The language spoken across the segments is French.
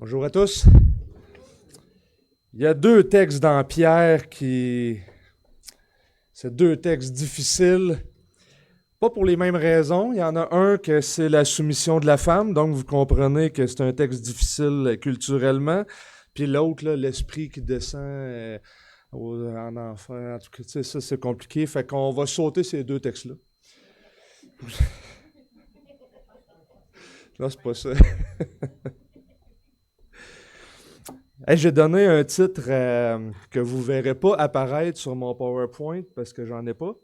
Bonjour à tous. Il y a deux textes dans Pierre c'est deux textes difficiles, pas pour les mêmes raisons. Il y en a un que c'est la soumission de la femme, donc vous comprenez que c'est un texte difficile culturellement. Puis l'autre, là, l'esprit qui descend en enfer, en tout cas, tu sais, ça c'est compliqué. Fait qu'on va sauter ces deux textes-là. Non, c'est pas ça. Hey, j'ai donné un titre que vous ne verrez pas apparaître sur mon PowerPoint parce que j'en ai pas.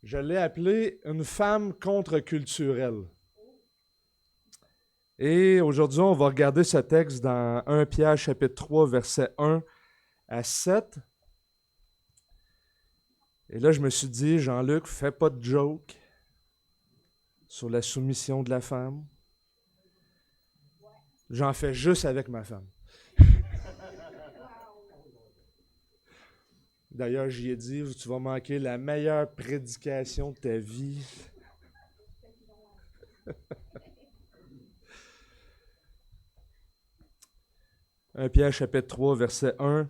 Je l'ai appelé « Une femme contre-culturelle ». Et aujourd'hui, on va regarder ce texte dans 1 Pierre chapitre 3, versets 1 à 7. Et là, je me suis dit, Jean-Luc, fais pas de joke sur la soumission de la femme. J'en fais juste avec ma femme. D'ailleurs, j'y ai dit, tu vas manquer la meilleure prédication de ta vie. « 1 Pierre chapitre 3, versets 1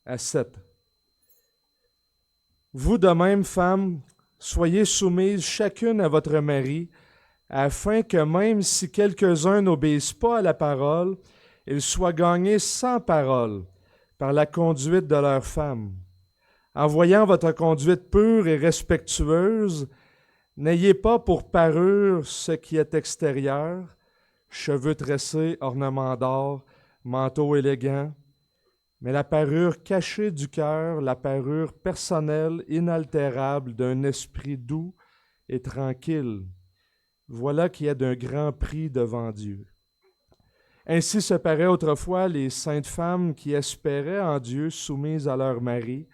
à 7. Vous de même, femmes, soyez soumises chacune à votre mari, afin que même si quelques-uns n'obéissent pas à la parole, ils soient gagnés sans parole par la conduite de leurs femmes. En voyant votre conduite pure et respectueuse, n'ayez pas pour parure ce qui est extérieur, cheveux tressés, ornements d'or, manteau élégant, mais la parure cachée du cœur, la parure personnelle, inaltérable d'un esprit doux et tranquille. Voilà qui est d'un grand prix devant Dieu. Ainsi se paraît autrefois les saintes femmes qui espéraient en Dieu soumises à leur mari,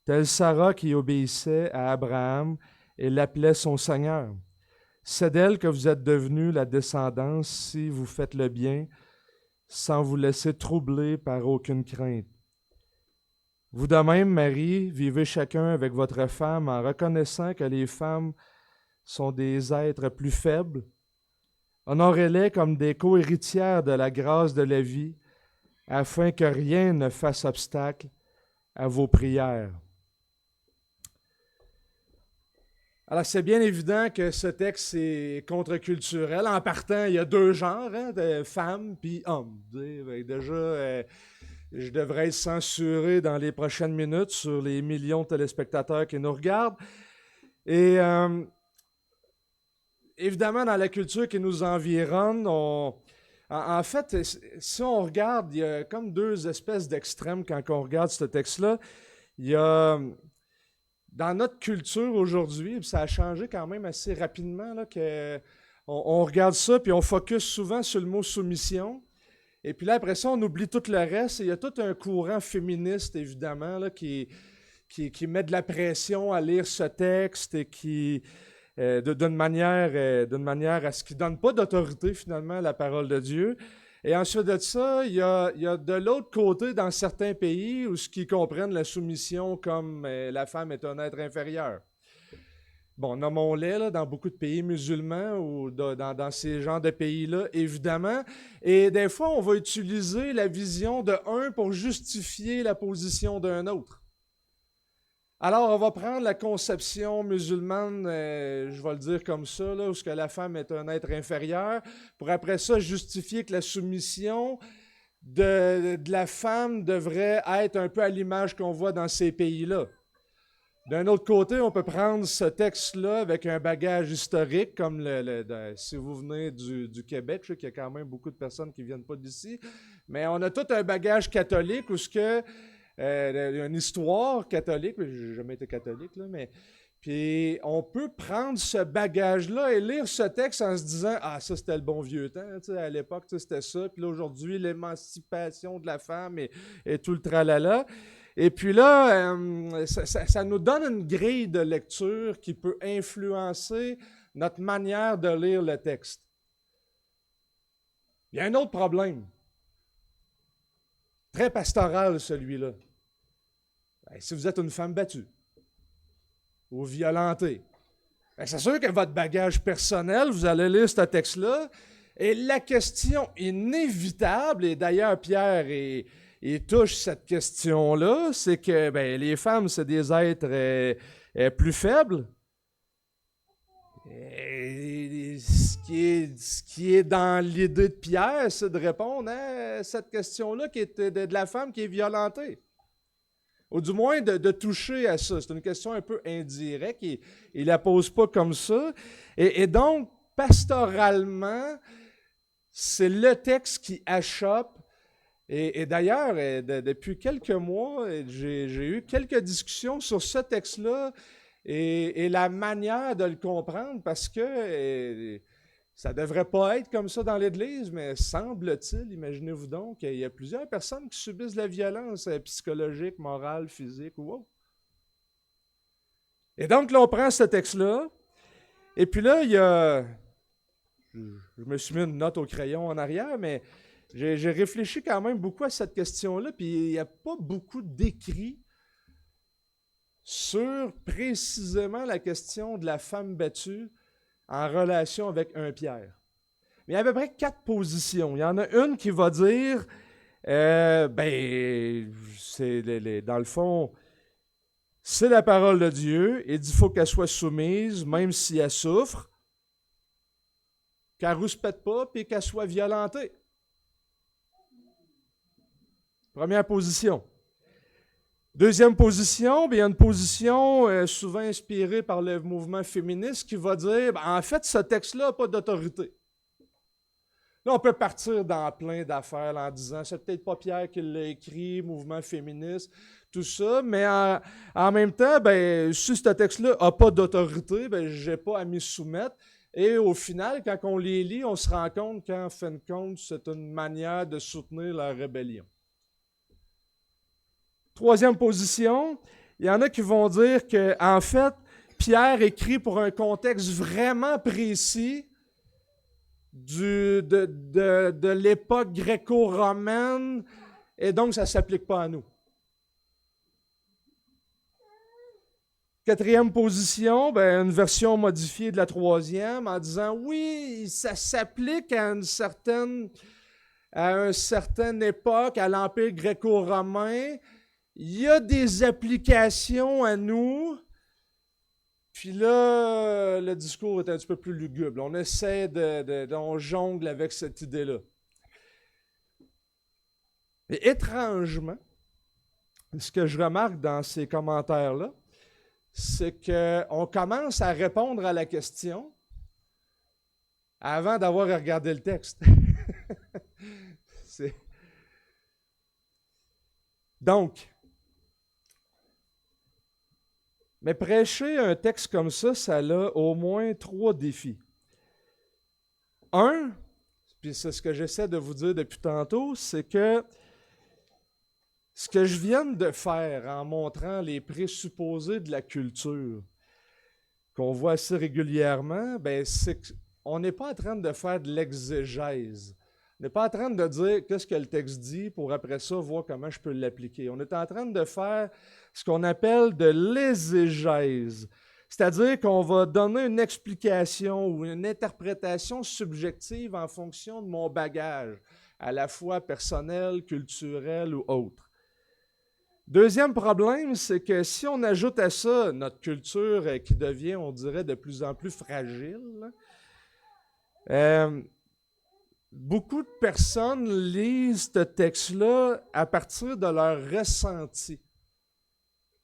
telle Sarah qui obéissait à Abraham et l'appelait son Seigneur. C'est d'elle que vous êtes devenus la descendance si vous faites le bien, sans vous laisser troubler par aucune crainte. Vous de même, Marie, vivez chacun avec votre femme en reconnaissant que les femmes sont des êtres plus faibles. Honorez-les comme des co-héritières de la grâce de la vie, afin que rien ne fasse obstacle à vos prières. Alors, c'est bien évident que ce texte est contre-culturel. En partant, il y a deux genres, de femmes puis hommes. Déjà, je devrais être censuré dans les prochaines minutes sur les millions de téléspectateurs qui nous regardent. Et évidemment, dans la culture qui nous environne, en fait, si on regarde, il y a comme deux espèces d'extrêmes quand on regarde ce texte-là. Il y a... Dans notre culture aujourd'hui, ça a changé quand même assez rapidement, là, on regarde ça, puis on focus souvent sur le mot soumission. Et puis là, après ça, on oublie tout le reste. Et il y a tout un courant féministe, évidemment, là, qui met de la pression à lire ce texte et qui, d'une manière à ce qui ne donne pas d'autorité, finalement, à la parole de Dieu. Et ensuite de ça, il y a de l'autre côté, dans certains pays, où ce qui comprennent la soumission comme la femme est un être inférieur. Bon, nommons-les là, dans beaucoup de pays musulmans ou dans ces genres de pays-là, évidemment. Et des fois, on va utiliser la vision d'un pour justifier la position d'un autre. Alors, on va prendre la conception musulmane, je vais le dire comme ça, là, où ce que la femme est un être inférieur, pour après ça justifier que la soumission de la femme devrait être un peu à l'image qu'on voit dans ces pays-là. D'un autre côté, on peut prendre ce texte-là avec un bagage historique, comme si vous venez du Québec, je sais qu'il y a quand même beaucoup de personnes qui ne viennent pas d'ici, mais on a tout un bagage catholique où ce que une histoire catholique, j'ai jamais été catholique, là, mais puis on peut prendre ce bagage-là et lire ce texte en se disant « Ah, ça c'était le bon vieux temps, à l'époque c'était ça, puis là aujourd'hui l'émancipation de la femme et tout le tralala ». Et puis là, ça nous donne une grille de lecture qui peut influencer notre manière de lire le texte. Il y a un autre problème, très pastoral celui-là. Si vous êtes une femme battue ou violentée, c'est sûr que votre bagage personnel, vous allez lire ce texte-là Et la question inévitable, et d'ailleurs Pierre il touche cette question-là, c'est que les femmes, c'est des êtres plus faibles. Et ce qui est dans l'idée de Pierre, c'est de répondre à cette question-là qui est de la femme qui est violentée. Ou du moins de toucher à ça. C'est une question un peu indirecte. Il ne la pose pas comme ça. Et donc, pastoralement, c'est le texte qui achoppe. Et d'ailleurs, depuis quelques mois, j'ai eu quelques discussions sur ce texte-là et la manière de le comprendre, parce que ça ne devrait pas être comme ça dans l'Église, mais semble-t-il, imaginez-vous donc, qu'il y a plusieurs personnes qui subissent de la violence psychologique, morale, physique ou autre. Et donc, là, on prend ce texte-là, et puis là, il y a... Je me suis mis une note au crayon en arrière, mais j'ai réfléchi quand même beaucoup à cette question-là, puis il n'y a pas beaucoup d'écrits sur précisément la question de la femme battue en relation avec 1 Pierre. Mais il y a à peu près 4 positions. Il y en a une qui va dire, dans le fond, c'est la parole de Dieu, et il faut qu'elle soit soumise, même si elle souffre, qu'elle ne rouspète pas, puis qu'elle soit violentée. Première position. Deuxième position, il y a une position souvent inspirée par le mouvement féministe qui va dire, en fait, ce texte-là n'a pas d'autorité. Là, on peut partir dans plein d'affaires en disant, c'est peut-être pas Pierre qui l'a écrit, mouvement féministe, tout ça, mais en même temps, si ce texte-là n'a pas d'autorité, je n'ai pas à m'y soumettre. Et au final, quand on les lit, on se rend compte qu'en fin de compte, c'est une manière de soutenir la rébellion. Troisième position, il y en a qui vont dire qu'en fait, Pierre écrit pour un contexte vraiment précis de l'époque gréco-romaine, et donc ça ne s'applique pas à nous. Quatrième position, une version modifiée de la troisième en disant oui, ça s'applique à une certaine époque, à l'Empire gréco-romain. Il y a des applications à nous. Puis là, le discours est un petit peu plus lugubre. On essaie on jongle avec cette idée-là. Et étrangement, ce que je remarque dans ces commentaires-là, c'est qu'on commence à répondre à la question avant d'avoir regardé le texte. Donc, mais prêcher un texte comme ça a au moins 3 défis. Un, puis c'est ce que j'essaie de vous dire depuis tantôt, c'est que ce que je viens de faire en montrant les présupposés de la culture qu'on voit assez régulièrement, c'est qu'on n'est pas en train de faire de l'exégèse. On n'est pas en train de dire qu'est-ce que le texte dit pour après ça voir comment je peux l'appliquer. On est en train de faire ce qu'on appelle de l'exégèse. C'est-à-dire qu'on va donner une explication ou une interprétation subjective en fonction de mon bagage, à la fois personnel, culturel ou autre. Deuxième problème, c'est que si on ajoute à ça notre culture qui devient, on dirait, de plus en plus fragile, beaucoup de personnes lisent ce texte-là à partir de leur ressenti.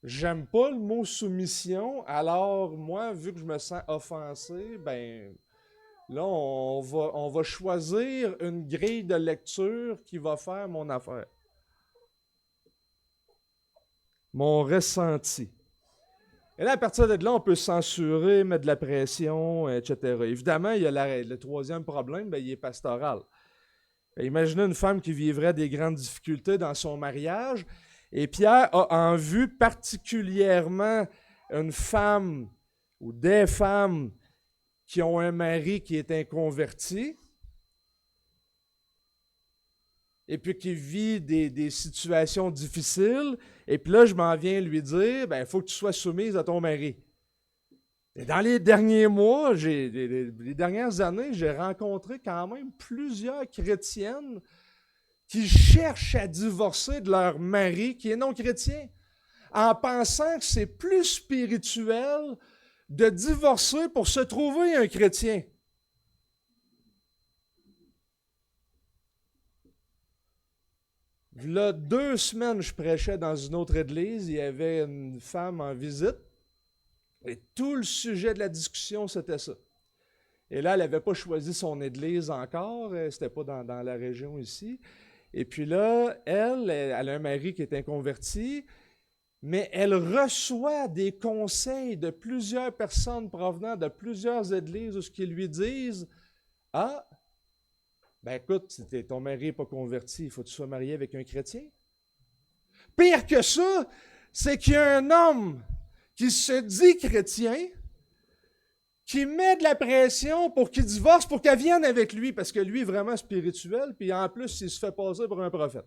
J'aime pas le mot soumission, alors moi, vu que je me sens offensé, là, on va choisir une grille de lecture qui va faire mon affaire. Mon ressenti. Et là, à partir de là, on peut censurer, mettre de la pression, etc. Évidemment, il y a le troisième problème, il est pastoral. Imaginez une femme qui vivrait des grandes difficultés dans son mariage, et Pierre a en vue particulièrement une femme ou des femmes qui ont un mari qui est inconverti, et puis qui vit des situations difficiles, et puis là, je m'en viens lui dire, il faut que tu sois soumise à ton mari. Et dans les derniers mois, les dernières années, j'ai rencontré quand même plusieurs chrétiennes qui cherchent à divorcer de leur mari qui est non chrétien, en pensant que c'est plus spirituel de divorcer pour se trouver un chrétien. Là, 2 semaines, je prêchais dans une autre église, il y avait une femme en visite, et tout le sujet de la discussion, c'était ça. Et là, elle n'avait pas choisi son église encore, c'était pas dans la région ici. Et puis là, elle a un mari qui est inconverti, mais elle reçoit des conseils de plusieurs personnes provenant de plusieurs églises où ce qu'ils lui disent « Ah, ben écoute, si ton mari n'est pas converti, il faut que tu sois marié avec un chrétien. » Pire que ça, c'est qu'il y a un homme qui se dit chrétien, qui met de la pression pour qu'il divorce, pour qu'elle vienne avec lui, parce que lui est vraiment spirituel, puis en plus, il se fait passer pour un prophète.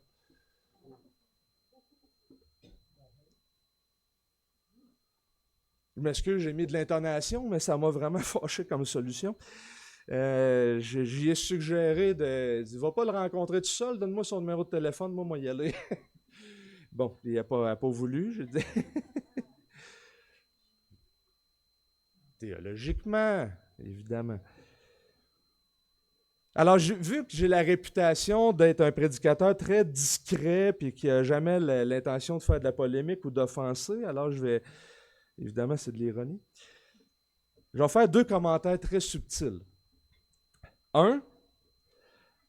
Je m'excuse, j'ai mis de l'intonation, mais ça m'a vraiment fâché comme solution. J'y ai suggéré de dire, va pas le rencontrer tout seul, donne-moi son numéro de téléphone, moi y aller. Bon, il n'a pas voulu, je dis. Théologiquement, évidemment. Alors, vu que j'ai la réputation d'être un prédicateur très discret puis qui n'a jamais l'intention de faire de la polémique ou d'offenser, alors je vais... Évidemment, c'est de l'ironie. Je vais faire 2 commentaires très subtils. Un,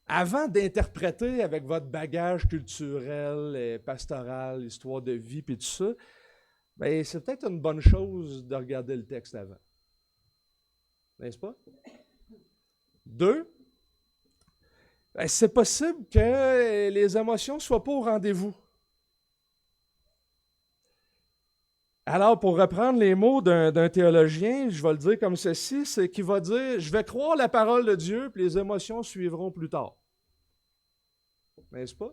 avant d'interpréter avec votre bagage culturel et pastoral, histoire de vie puis tout ça, ben, c'est peut-être une bonne chose de regarder le texte avant. N'est-ce pas? 2, ben, c'est possible que les émotions ne soient pas au rendez-vous. Alors, pour reprendre les mots d'un théologien, je vais le dire comme ceci, c'est qu'il va dire « Je vais croire la parole de Dieu, puis les émotions suivront plus tard. » N'est-ce pas?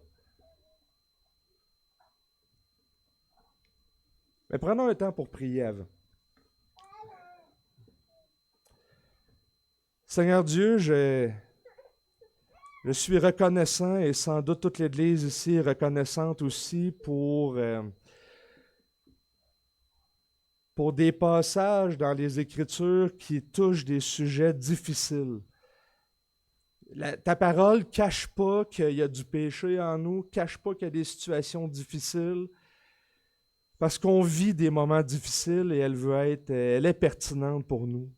Mais prenons un temps pour prier avant. Seigneur Dieu, je suis reconnaissant, et sans doute toute l'Église ici est reconnaissante aussi pour des passages dans les Écritures qui touchent des sujets difficiles. Ta parole ne cache pas qu'il y a du péché en nous, ne cache pas qu'il y a des situations difficiles, parce qu'on vit des moments difficiles et elle est pertinente pour nous.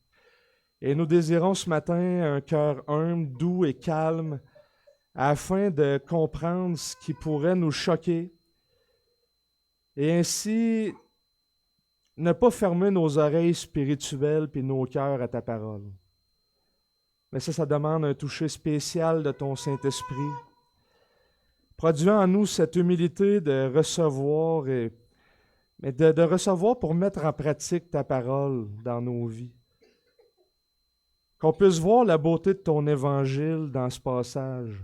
Et nous désirons ce matin un cœur humble, doux et calme, afin de comprendre ce qui pourrait nous choquer et ainsi ne pas fermer nos oreilles spirituelles puis nos cœurs à ta parole. Mais ça demande un toucher spécial de ton Saint-Esprit. Produis en nous cette humilité de recevoir, mais de recevoir pour mettre en pratique ta parole dans nos vies. Qu'on puisse voir la beauté de ton évangile dans ce passage.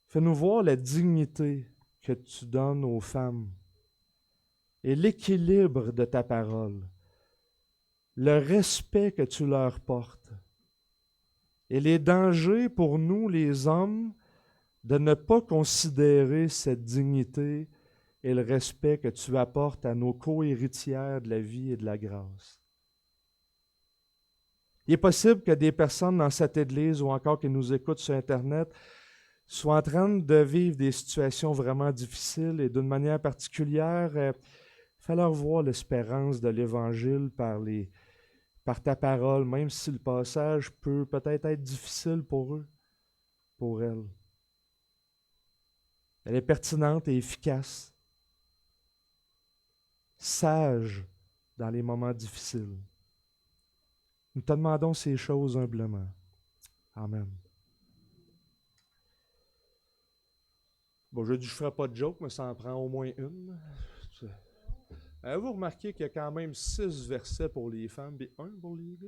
Fais-nous voir la dignité que tu donnes aux femmes et l'équilibre de ta parole, le respect que tu leur portes et les dangers pour nous, les hommes, de ne pas considérer cette dignité et le respect que tu apportes à nos co-héritières de la vie et de la grâce. Il est possible que des personnes dans cette Église ou encore qui nous écoutent sur Internet soient en train de vivre des situations vraiment difficiles et d'une manière particulière, fais-leur voir l'espérance de l'Évangile par ta parole, même si le passage peut peut-être être difficile pour eux, pour elles. Elle est pertinente et efficace, sage dans les moments difficiles. Nous te demandons ces choses humblement. Amen. Bon, je dis, je ne ferai pas de joke, mais ça en prend au moins une. Avez-vous remarqué qu'il y a quand même 6 versets pour les femmes et 1 pour les gars?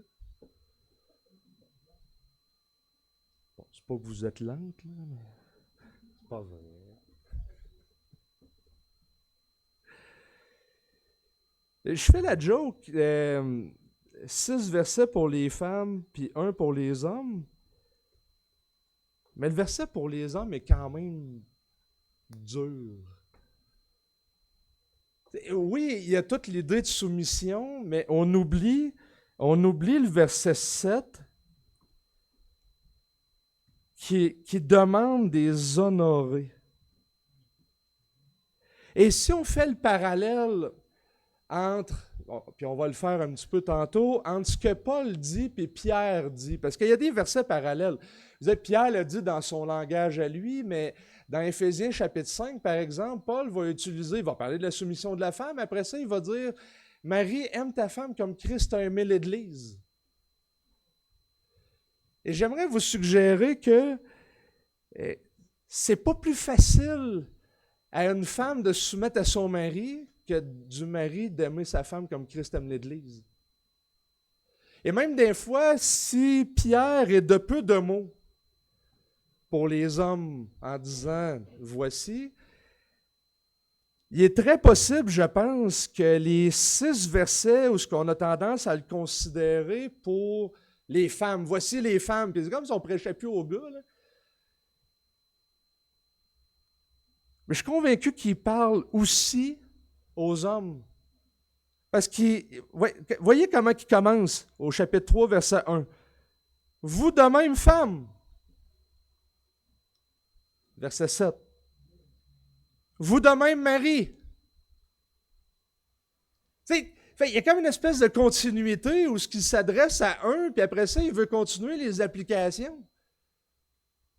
Bon, c'est pas que vous êtes lente, là, mais c'est pas vrai. Je fais la joke, 6 versets pour les femmes, puis 1 pour les hommes. Mais le verset pour les hommes est quand même dur. Oui, il y a toute l'idée de soumission, mais on oublie le verset 7 qui demande des honorés. Et si on fait le parallèle entre, puis on va le faire un petit peu tantôt, entre ce que Paul dit et Pierre dit, parce qu'il y a des versets parallèles. Vous savez, Pierre l'a dit dans son langage à lui, mais dans Éphésiens chapitre 5, par exemple, Paul il va parler de la soumission de la femme, après ça, il va dire « Marie, aime ta femme comme Christ a aimé l'Église. » Et j'aimerais vous suggérer que c'est pas plus facile à une femme de se soumettre à son mari que du mari d'aimer sa femme comme Christ aime l'Église. Et même des fois, si Pierre est de peu de mots pour les hommes en disant « voici », il est très possible, je pense, que les 6 versets où ce qu'on a tendance à le considérer pour les femmes, voici les femmes, puis c'est comme si on prêchait plus aux gars, là. Mais je suis convaincu qu'il parle aussi aux hommes. Parce que, voyez comment il commence au chapitre 3, verset 1. « Vous de même, femmes. » Verset 7. « Vous de même, mari. » Il y a comme une espèce de continuité où ce qu'il s'adresse à un, puis après ça, il veut continuer les applications.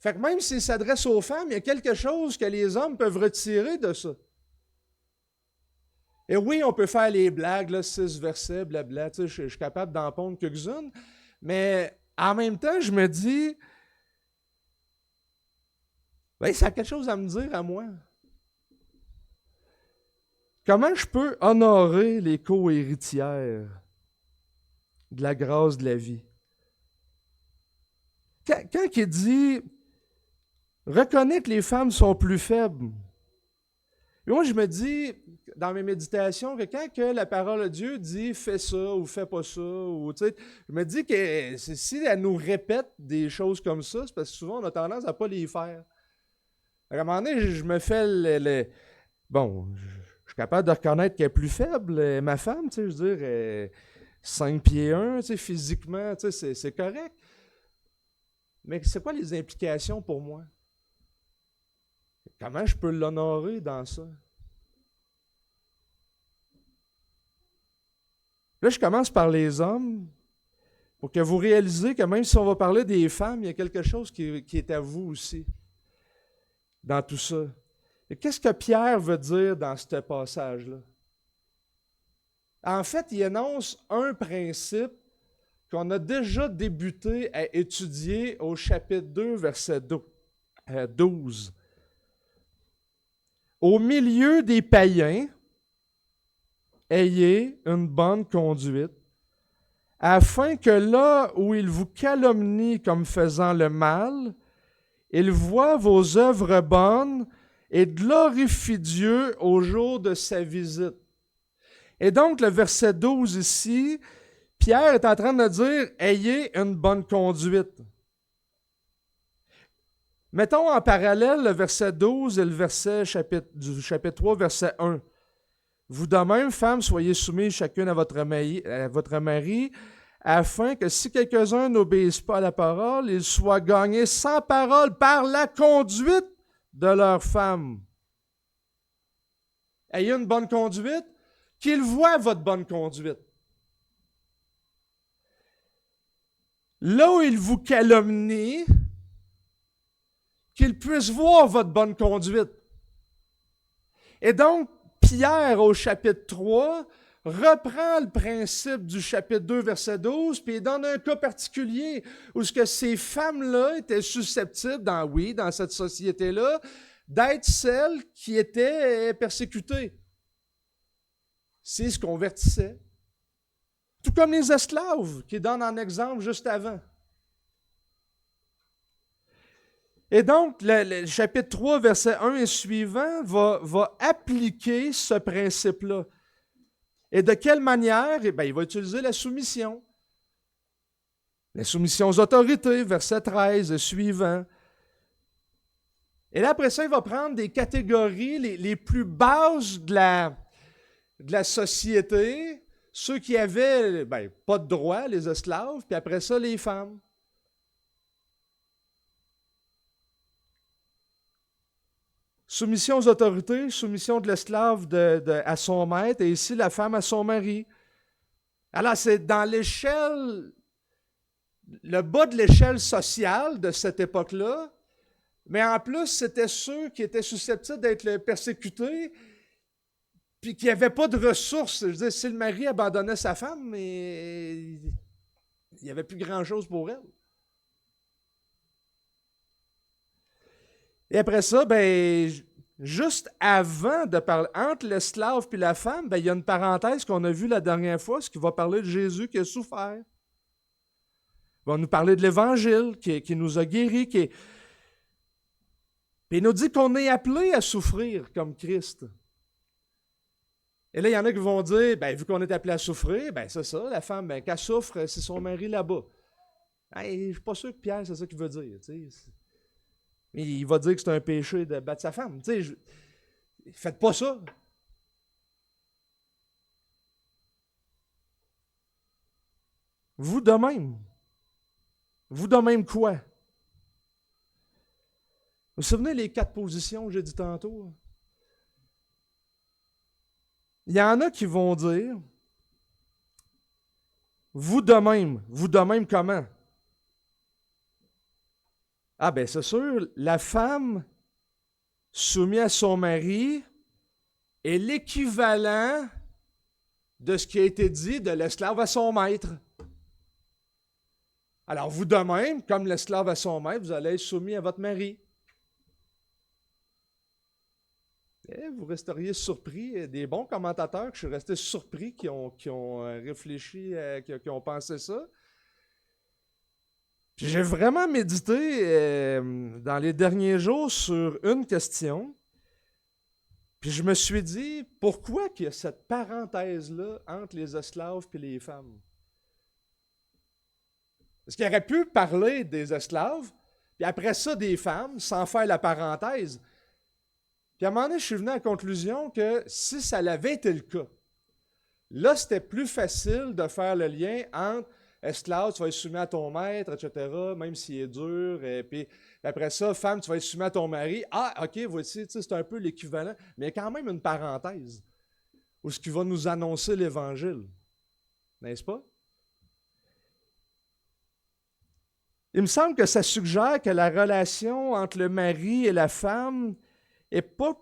Fait que même s'il s'adresse aux femmes, il y a quelque chose que les hommes peuvent retirer de ça. Et oui, on peut faire les blagues, là, 6 versets, blabla, je suis capable d'en pondre quelques-unes, mais en même temps, je me dis, ça a quelque chose à me dire à moi. Comment je peux honorer les co-héritières de la grâce de la vie? Quand il dit « Reconnais que les femmes sont plus faibles », et moi je me dis, dans mes méditations, que quand que la parole de Dieu dit « Fais ça » ou « Fais pas ça », ou, je me dis que si elle nous répète des choses comme ça, c'est parce que souvent on a tendance à ne pas les faire. À un moment donné, je me fais bon, je suis capable de reconnaître qu'elle est plus faible, ma femme, je veux dire, 5 pieds 1, physiquement, c'est correct. Mais c'est quoi les implications pour moi? Comment je peux l'honorer dans ça? Là, je commence par les hommes, pour que vous réalisez que même si on va parler des femmes, il y a quelque chose qui est à vous aussi, dans tout ça. Et qu'est-ce que Pierre veut dire dans ce passage-là? En fait, il énonce un principe qu'on a déjà débuté à étudier au chapitre 2, verset 12. Au milieu des païens, ayez une bonne conduite, afin que là où ils vous calomnient comme faisant le mal, ils voient vos œuvres bonnes et glorifient Dieu au jour de sa visite. Et donc, le verset 12 ici, Pierre est en train de dire « Ayez une bonne conduite ». Mettons en parallèle le verset 12 et le verset du chapitre 3, verset 1. « Vous de même, femmes, soyez soumises chacune à votre mari, afin que si quelques-uns n'obéissent pas à la parole, ils soient gagnés sans parole par la conduite de leur femme. » Ayez une bonne conduite, qu'ils voient votre bonne conduite. Là où ils vous calomnient, qu'ils puissent voir votre bonne conduite. Et donc, Pierre, au chapitre 3, reprend le principe du chapitre 2, verset 12, puis il donne un cas particulier où ce que ces femmes-là étaient susceptibles, dans cette société-là, d'être celles qui étaient persécutées. S'ils se convertissaient. Tout comme les esclaves, qui donnent un exemple juste avant. Et donc, le chapitre 3, verset 1 et suivant va appliquer ce principe-là. Et de quelle manière? Eh bien, il va utiliser la soumission. La soumission aux autorités, verset 13 et suivant. Et là, après ça, il va prendre des catégories les plus basses de la société, ceux qui avaient pas de droit, les esclaves, puis après ça, les femmes. Soumission aux autorités, soumission de l'esclave à son maître, et ici la femme à son mari. Alors, c'est dans l'échelle, le bas de l'échelle sociale de cette époque-là, mais en plus, c'était ceux qui étaient susceptibles d'être persécutés, puis qui n'avaient pas de ressources. Je veux dire, si le mari abandonnait sa femme, mais il n'y avait plus grand-chose pour elle. Et après ça, ben, juste avant de parler, entre l'esclave et la femme, ben, il y a une parenthèse qu'on a vue la dernière fois, ce qui va parler de Jésus qui a souffert. Il va nous parler de l'Évangile qui nous a guéris. Puis il nous dit qu'on est appelé à souffrir comme Christ. Et là, il y en a qui vont dire, ben, vu qu'on est appelé à souffrir, ben, c'est ça, la femme, ben, qu'elle souffre, c'est son mari là-bas. Hey, je ne suis pas sûr que Pierre, c'est ça qu'il veut dire. Mais il va dire que c'est un péché de battre sa femme. Faites pas ça. Vous de même. Vous de même quoi? Vous vous souvenez les 4 positions que j'ai dit tantôt? Il y en a qui vont dire, vous de même comment? Ah ben c'est sûr, la femme soumise à son mari est l'équivalent de ce qui a été dit de l'esclave à son maître. Alors vous de même, comme l'esclave à son maître, vous allez être soumis à votre mari. Et vous resteriez surpris, des bons commentateurs que je suis resté surpris qui ont réfléchi, qui ont pensé ça. Puis j'ai vraiment médité dans les derniers jours sur une question. Puis je me suis dit, pourquoi qu'il y a cette parenthèse-là entre les esclaves et les femmes? Est-ce qu'il aurait pu parler des esclaves, puis après ça des femmes, sans faire la parenthèse? Puis à un moment donné, je suis venu à la conclusion que si ça l'avait été le cas, là, c'était plus facile de faire le lien entre esclave, tu vas être soumis à ton maître, etc., même s'il est dur. Et puis après ça, femme, tu vas être soumis à ton mari. Ah, OK, voici, c'est un peu l'équivalent. Mais il y a quand même une parenthèse où ce qui va nous annoncer l'Évangile. N'est-ce pas? Il me semble que ça suggère que la relation entre le mari et la femme n'est pas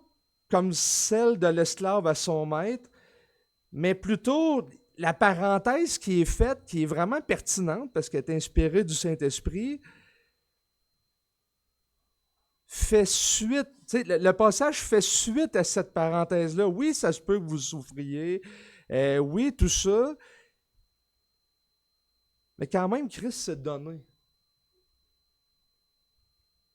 comme celle de l'esclave à son maître, mais plutôt la parenthèse qui est faite, qui est vraiment pertinente parce qu'elle est inspirée du Saint-Esprit, fait suite, le passage fait suite à cette parenthèse-là. Oui, ça se peut que vous souffriez, oui, tout ça, mais quand même, Christ s'est donné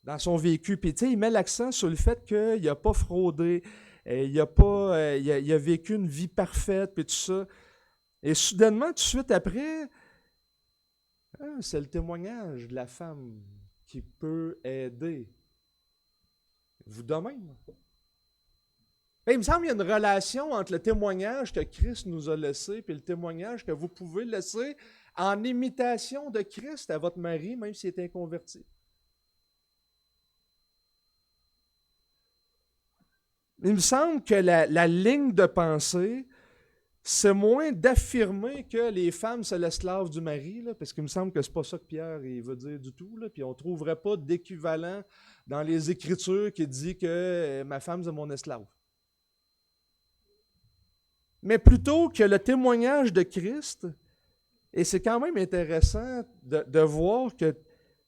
dans son vécu. Puis, il met l'accent sur le fait qu'il n'a pas fraudé, il a vécu une vie parfaite, puis tout ça. Et soudainement, tout de suite après, c'est le témoignage de la femme qui peut aider. Vous de même. Il me semble qu'il y a une relation entre le témoignage que Christ nous a laissé et le témoignage que vous pouvez laisser en imitation de Christ à votre mari, même s'il est inconverti. Il me semble que la ligne de pensée, c'est moins d'affirmer que les femmes, c'est l'esclave du mari, là, parce qu'il me semble que c'est pas ça que Pierre il veut dire du tout. Là, puis on ne trouverait pas d'équivalent dans les Écritures qui dit que ma femme, c'est mon esclave. Mais plutôt que le témoignage de Christ, et c'est quand même intéressant de voir que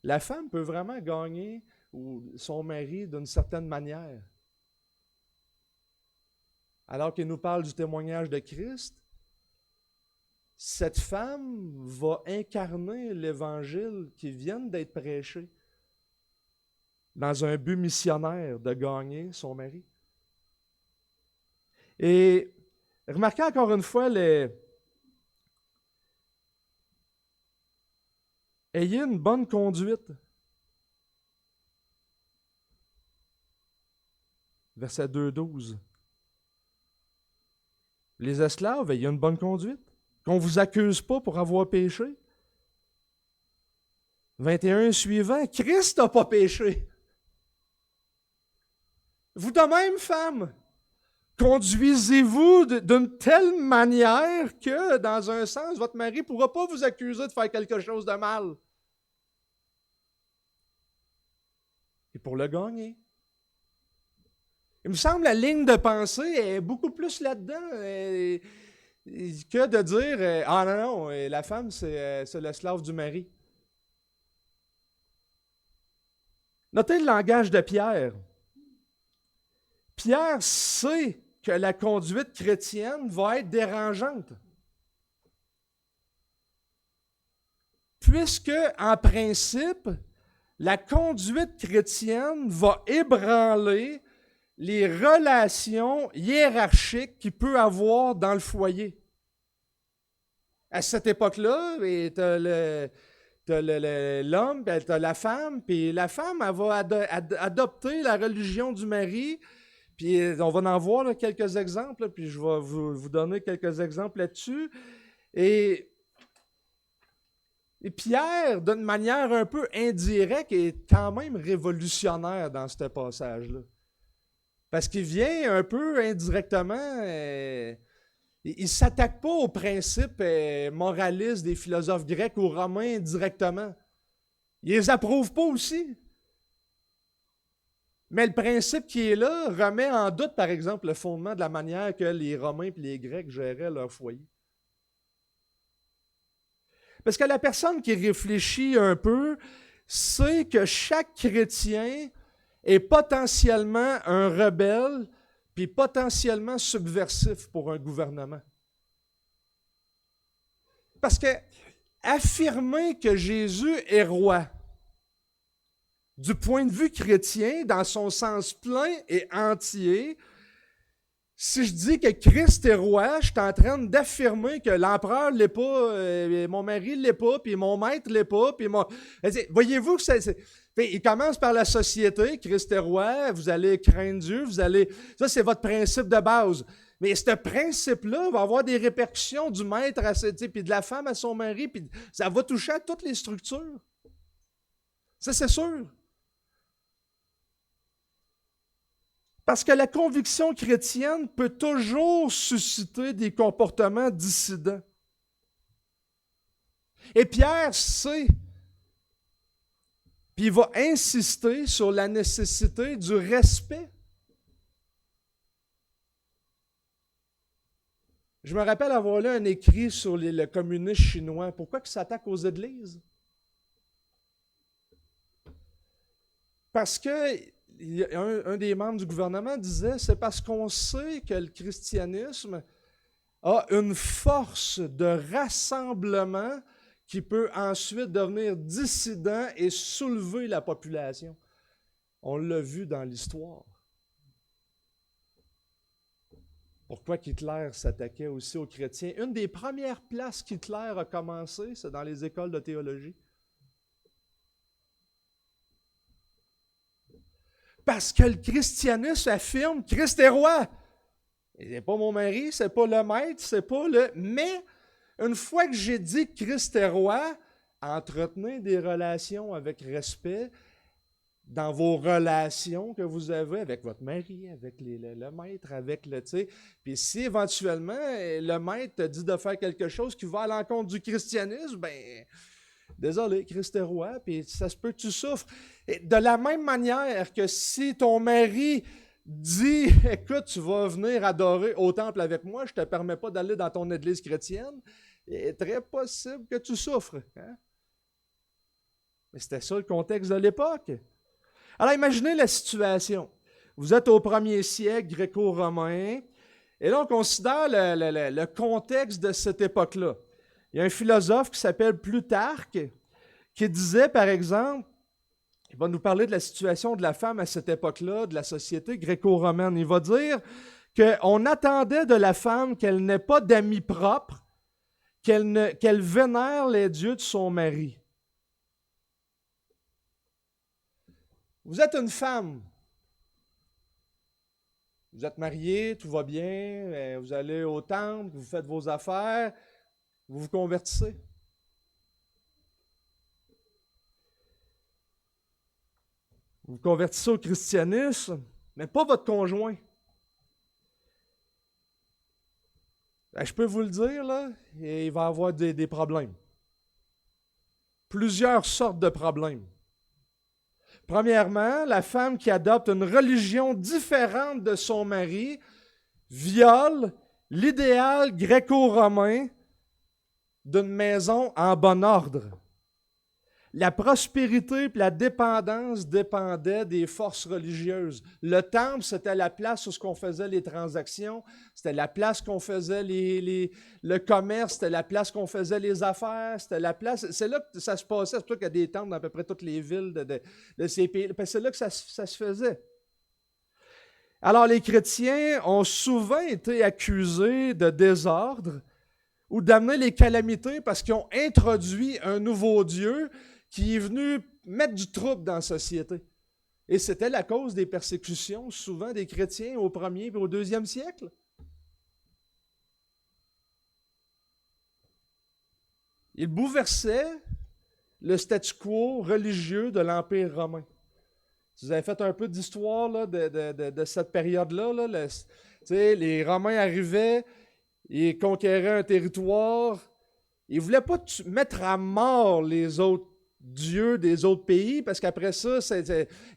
la femme peut vraiment gagner son mari d'une certaine manière. Alors qu'il nous parle du témoignage de Christ, cette femme va incarner l'Évangile qui vient d'être prêché dans un but missionnaire de gagner son mari. Et Remarquez encore une fois ayez une bonne conduite. Verset 2,12. Les esclaves, ayez une bonne conduite. Qu'on ne vous accuse pas pour avoir péché. 21 suivant, Christ n'a pas péché. Vous de même, femme, conduisez-vous d'une telle manière que, dans un sens, votre mari ne pourra pas vous accuser de faire quelque chose de mal. Et pour le gagner. Il me semble que la ligne de pensée est beaucoup plus là-dedans que de dire ah non, la femme, c'est l'esclave du mari. Notez le langage de Pierre. Pierre sait que la conduite chrétienne va être dérangeante. Puisque, en principe, la conduite chrétienne va ébranler les relations hiérarchiques qu'il peut avoir dans le foyer. À cette époque-là, tu as l'homme, tu as la femme, puis la femme, elle va adopter la religion du mari, puis on va en voir là, quelques exemples, puis je vais vous donner quelques exemples là-dessus. Et Pierre, d'une manière un peu indirecte, est quand même révolutionnaire dans ce passage-là. Parce qu'il vient un peu indirectement, il ne s'attaque pas aux principes moralistes des philosophes grecs ou romains directement. Il ne les approuve pas aussi. Mais le principe qui est là remet en doute, par exemple, le fondement de la manière que les Romains et les Grecs géraient leur foyer. Parce que la personne qui réfléchit un peu sait que chaque chrétien est potentiellement un rebelle puis potentiellement subversif pour un gouvernement. Parce que affirmer que Jésus est roi, du point de vue chrétien, dans son sens plein et entier, si je dis que Christ est roi, je suis en train d'affirmer que l'empereur ne l'est pas, mon mari ne l'est pas, puis mon maître ne l'est pas, puis mon... Voyez-vous que il commence par la société, Christ est roi, vous allez craindre Dieu, ça c'est votre principe de base. Mais ce principe-là va avoir des répercussions du maître puis de la femme à son mari, puis ça va toucher à toutes les structures. Ça, c'est sûr. Parce que la conviction chrétienne peut toujours susciter des comportements dissidents. Et Pierre sait, puis il va insister sur la nécessité du respect. Je me rappelle avoir lu un écrit sur le communisme chinois. Pourquoi il s'attaque aux églises? Parce que un des membres du gouvernement disait, c'est parce qu'on sait que le christianisme a une force de rassemblement qui peut ensuite devenir dissident et soulever la population. On l'a vu dans l'histoire. Pourquoi Hitler s'attaquait aussi aux chrétiens? Une des premières places qu'Hitler a commencé, c'est dans les écoles de théologie. Parce que le christianisme affirme Christ est roi. C'est pas mon mari, c'est pas le maître, c'est pas le... Mais, une fois que j'ai dit que Christ est roi, entretenez des relations avec respect dans vos relations que vous avez avec votre mari, avec le maître, avec le... Puis si éventuellement le maître te dit de faire quelque chose qui va à l'encontre du christianisme, ben... Désolé, Christ est roi, puis ça se peut que tu souffres. Et de la même manière que si ton mari dit « Écoute, tu vas venir adorer au temple avec moi, je ne te permets pas d'aller dans ton église chrétienne », il est très possible que tu souffres. Hein? Mais c'était ça le contexte de l'époque. Alors imaginez la situation. Vous êtes au 1er siècle gréco-romain, et là on considère le contexte de cette époque-là. Il y a un philosophe qui s'appelle Plutarque qui disait, par exemple, il va nous parler de la situation de la femme à cette époque-là, de la société gréco-romaine. Il va dire qu'on attendait de la femme qu'elle n'ait pas d'amis propres, qu'elle vénère les dieux de son mari. Vous êtes une femme. Vous êtes marié, tout va bien, vous allez au temple, vous faites vos affaires, vous vous convertissez. Vous vous convertissez au christianisme, mais pas votre conjoint. Je peux vous le dire, là, il va y avoir des problèmes. Plusieurs sortes de problèmes. Premièrement, la femme qui adopte une religion différente de son mari viole l'idéal gréco-romain d'une maison en bon ordre. La prospérité et la dépendance dépendaient des forces religieuses. Le temple, c'était la place où on faisait les transactions, c'était la place qu'on faisait le commerce, c'était la place qu'on faisait les affaires, c'était la place... C'est là que ça se passait, c'est pour ça qu'il y a des temples dans à peu près toutes les villes de ces pays. C'est là que ça se faisait. Alors, les chrétiens ont souvent été accusés de désordre ou d'amener les calamités parce qu'ils ont introduit un nouveau Dieu qui est venu mettre du trouble dans la société. Et c'était la cause des persécutions, souvent des chrétiens au 1er et au 2e siècle. Il bouleversait le statu quo religieux de l'Empire romain. Si vous avez fait un peu d'histoire là, de cette période-là, là, les Romains arrivaient, ils conquéraient un territoire, ils ne voulaient pas mettre à mort les autres dieux des autres pays, parce qu'après ça,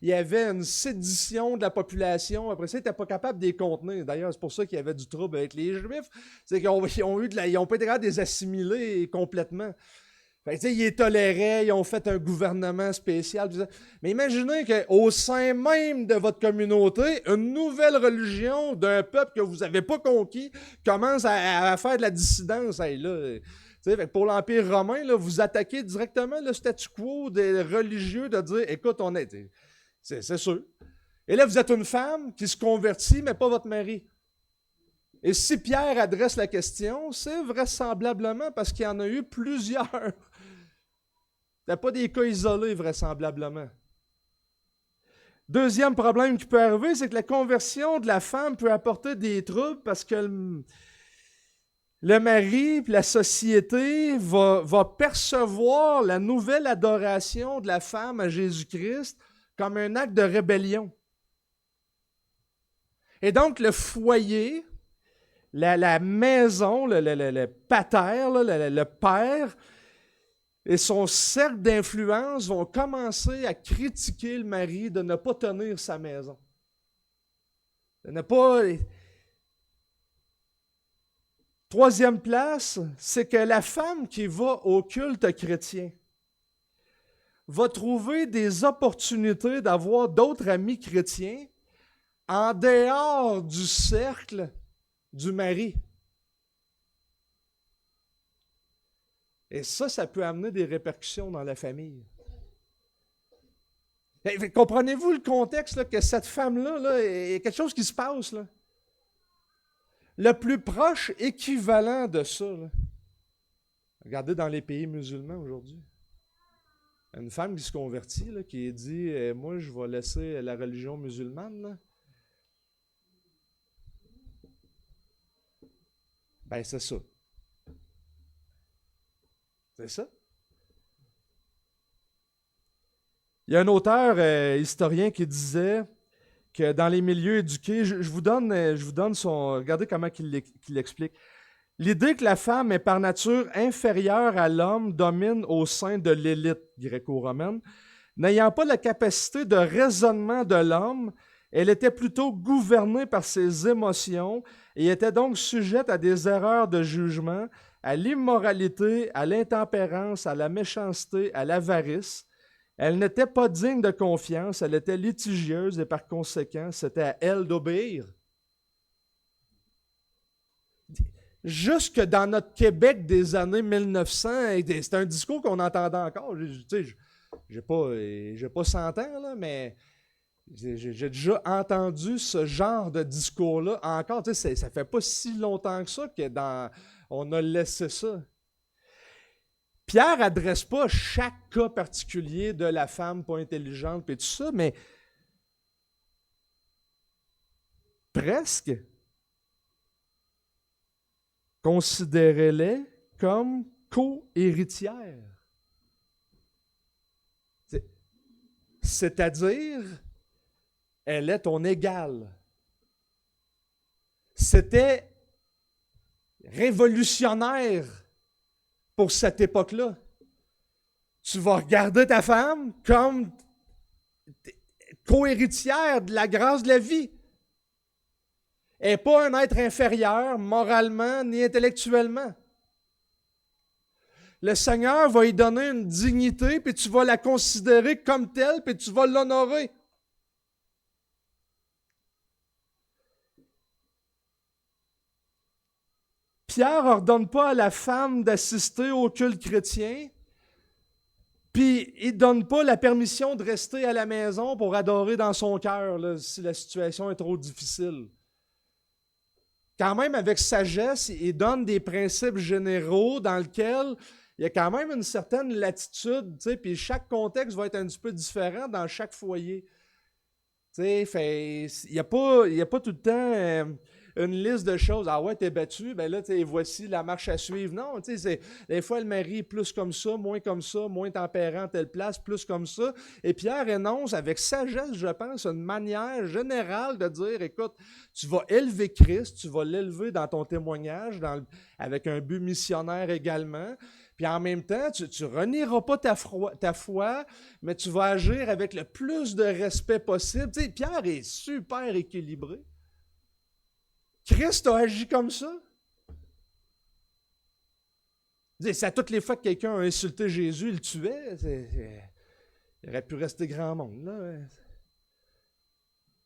il y avait une sédition de la population. Après ça, ils n'étaient pas capables de les contenir. D'ailleurs, c'est pour ça qu'il y avait du trouble avec les Juifs. C'est qu'ils n'ont pas été capables de les assimiler complètement. Fait que, ils les toléraient, ils ont fait un gouvernement spécial. Mais imaginez qu'au sein même de votre communauté, une nouvelle religion d'un peuple que vous n'avez pas conquis commence à faire de la dissidence. Hey, là, pour l'Empire romain, là, vous attaquez directement le statu quo des religieux de dire, écoute, c'est sûr. Et là, vous êtes une femme qui se convertit, mais pas votre mari. Et si Pierre adresse la question, c'est vraisemblablement parce qu'il y en a eu plusieurs. Ce n'est pas des cas isolés, vraisemblablement. Deuxième problème qui peut arriver, c'est que la conversion de la femme peut apporter des troubles parce que le mari et la société va percevoir la nouvelle adoration de la femme à Jésus-Christ comme un acte de rébellion. Et donc, le foyer, la maison, le pater, le père, et son cercle d'influence vont commencer à critiquer le mari de ne pas tenir sa maison. De ne pas... Troisième place, c'est que la femme qui va au culte chrétien va trouver des opportunités d'avoir d'autres amis chrétiens en dehors du cercle du mari. Et ça peut amener des répercussions dans la famille. Comprenez-vous le contexte là, que cette femme-là, là, il y a quelque chose qui se passe là? Le plus proche équivalent de ça, là, regardez dans les pays musulmans aujourd'hui. Une femme qui se convertit, là, qui dit « Moi, je vais laisser la religion musulmane. » là. Ben, c'est ça. C'est ça. Il y a un auteur historien qui disait que dans les milieux éduqués, je vous donne son... Regardez comment il l'explique. L'idée que la femme est par nature inférieure à l'homme domine au sein de l'élite gréco-romaine. N'ayant pas la capacité de raisonnement de l'homme, elle était plutôt gouvernée par ses émotions et était donc sujette à des erreurs de jugement, à l'immoralité, à l'intempérance, à la méchanceté, à l'avarice. Elle n'était pas digne de confiance, elle était litigieuse et par conséquent, c'était à elle d'obéir. Jusque dans notre Québec des années 1900, c'est un discours qu'on entendait encore. Je n'ai pas 100 ans, là, mais J'ai déjà entendu ce genre de discours-là. Encore, tu sais, ça fait pas si longtemps que ça on a laissé ça. Pierre adresse pas chaque cas particulier de la femme pas intelligente et tout ça, mais presque considérez-les comme co-héritières. C'est-à-dire, elle est ton égale. C'était révolutionnaire pour cette époque-là. Tu vas regarder ta femme comme co-héritière de la grâce de la vie. Elle n'est pas un être inférieur moralement ni intellectuellement. Le Seigneur va lui donner une dignité, puis tu vas la considérer comme telle, puis tu vas l'honorer. Pierre n'ordonne pas à la femme d'assister au culte chrétien, puis il ne donne pas la permission de rester à la maison pour adorer dans son cœur là, si la situation est trop difficile. Quand même, avec sagesse, il donne des principes généraux dans lesquels il y a quand même une certaine latitude, puis chaque contexte va être un petit peu différent dans chaque foyer. Il n'y a pas tout le temps une liste de choses. Ah ouais, t'es battu, ben là, voici la marche à suivre. Non, des fois, le mari est plus comme ça, moins tempérant à telle place, plus comme ça. Et Pierre énonce avec sagesse, je pense, une manière générale de dire, écoute, tu vas élever Christ, tu vas l'élever dans ton témoignage, avec un but missionnaire également. Puis en même temps, tu ne renieras pas ta foi, mais tu vas agir avec le plus de respect possible. Tu sais, Pierre est super équilibré. Christ a agi comme ça. C'est à toutes les fois que quelqu'un a insulté Jésus, il le tuait. Il aurait pu rester grand monde. Là.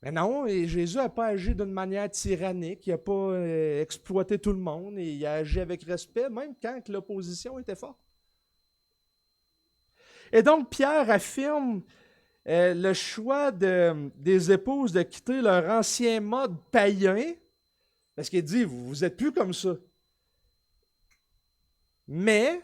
Mais non, et Jésus n'a pas agi d'une manière tyrannique, il n'a pas exploité tout le monde, et il a agi avec respect, même quand l'opposition était forte. Et donc, Pierre affirme le choix des épouses de quitter leur ancien mode païen, parce qu'il dit, vous n'êtes plus comme ça. Mais,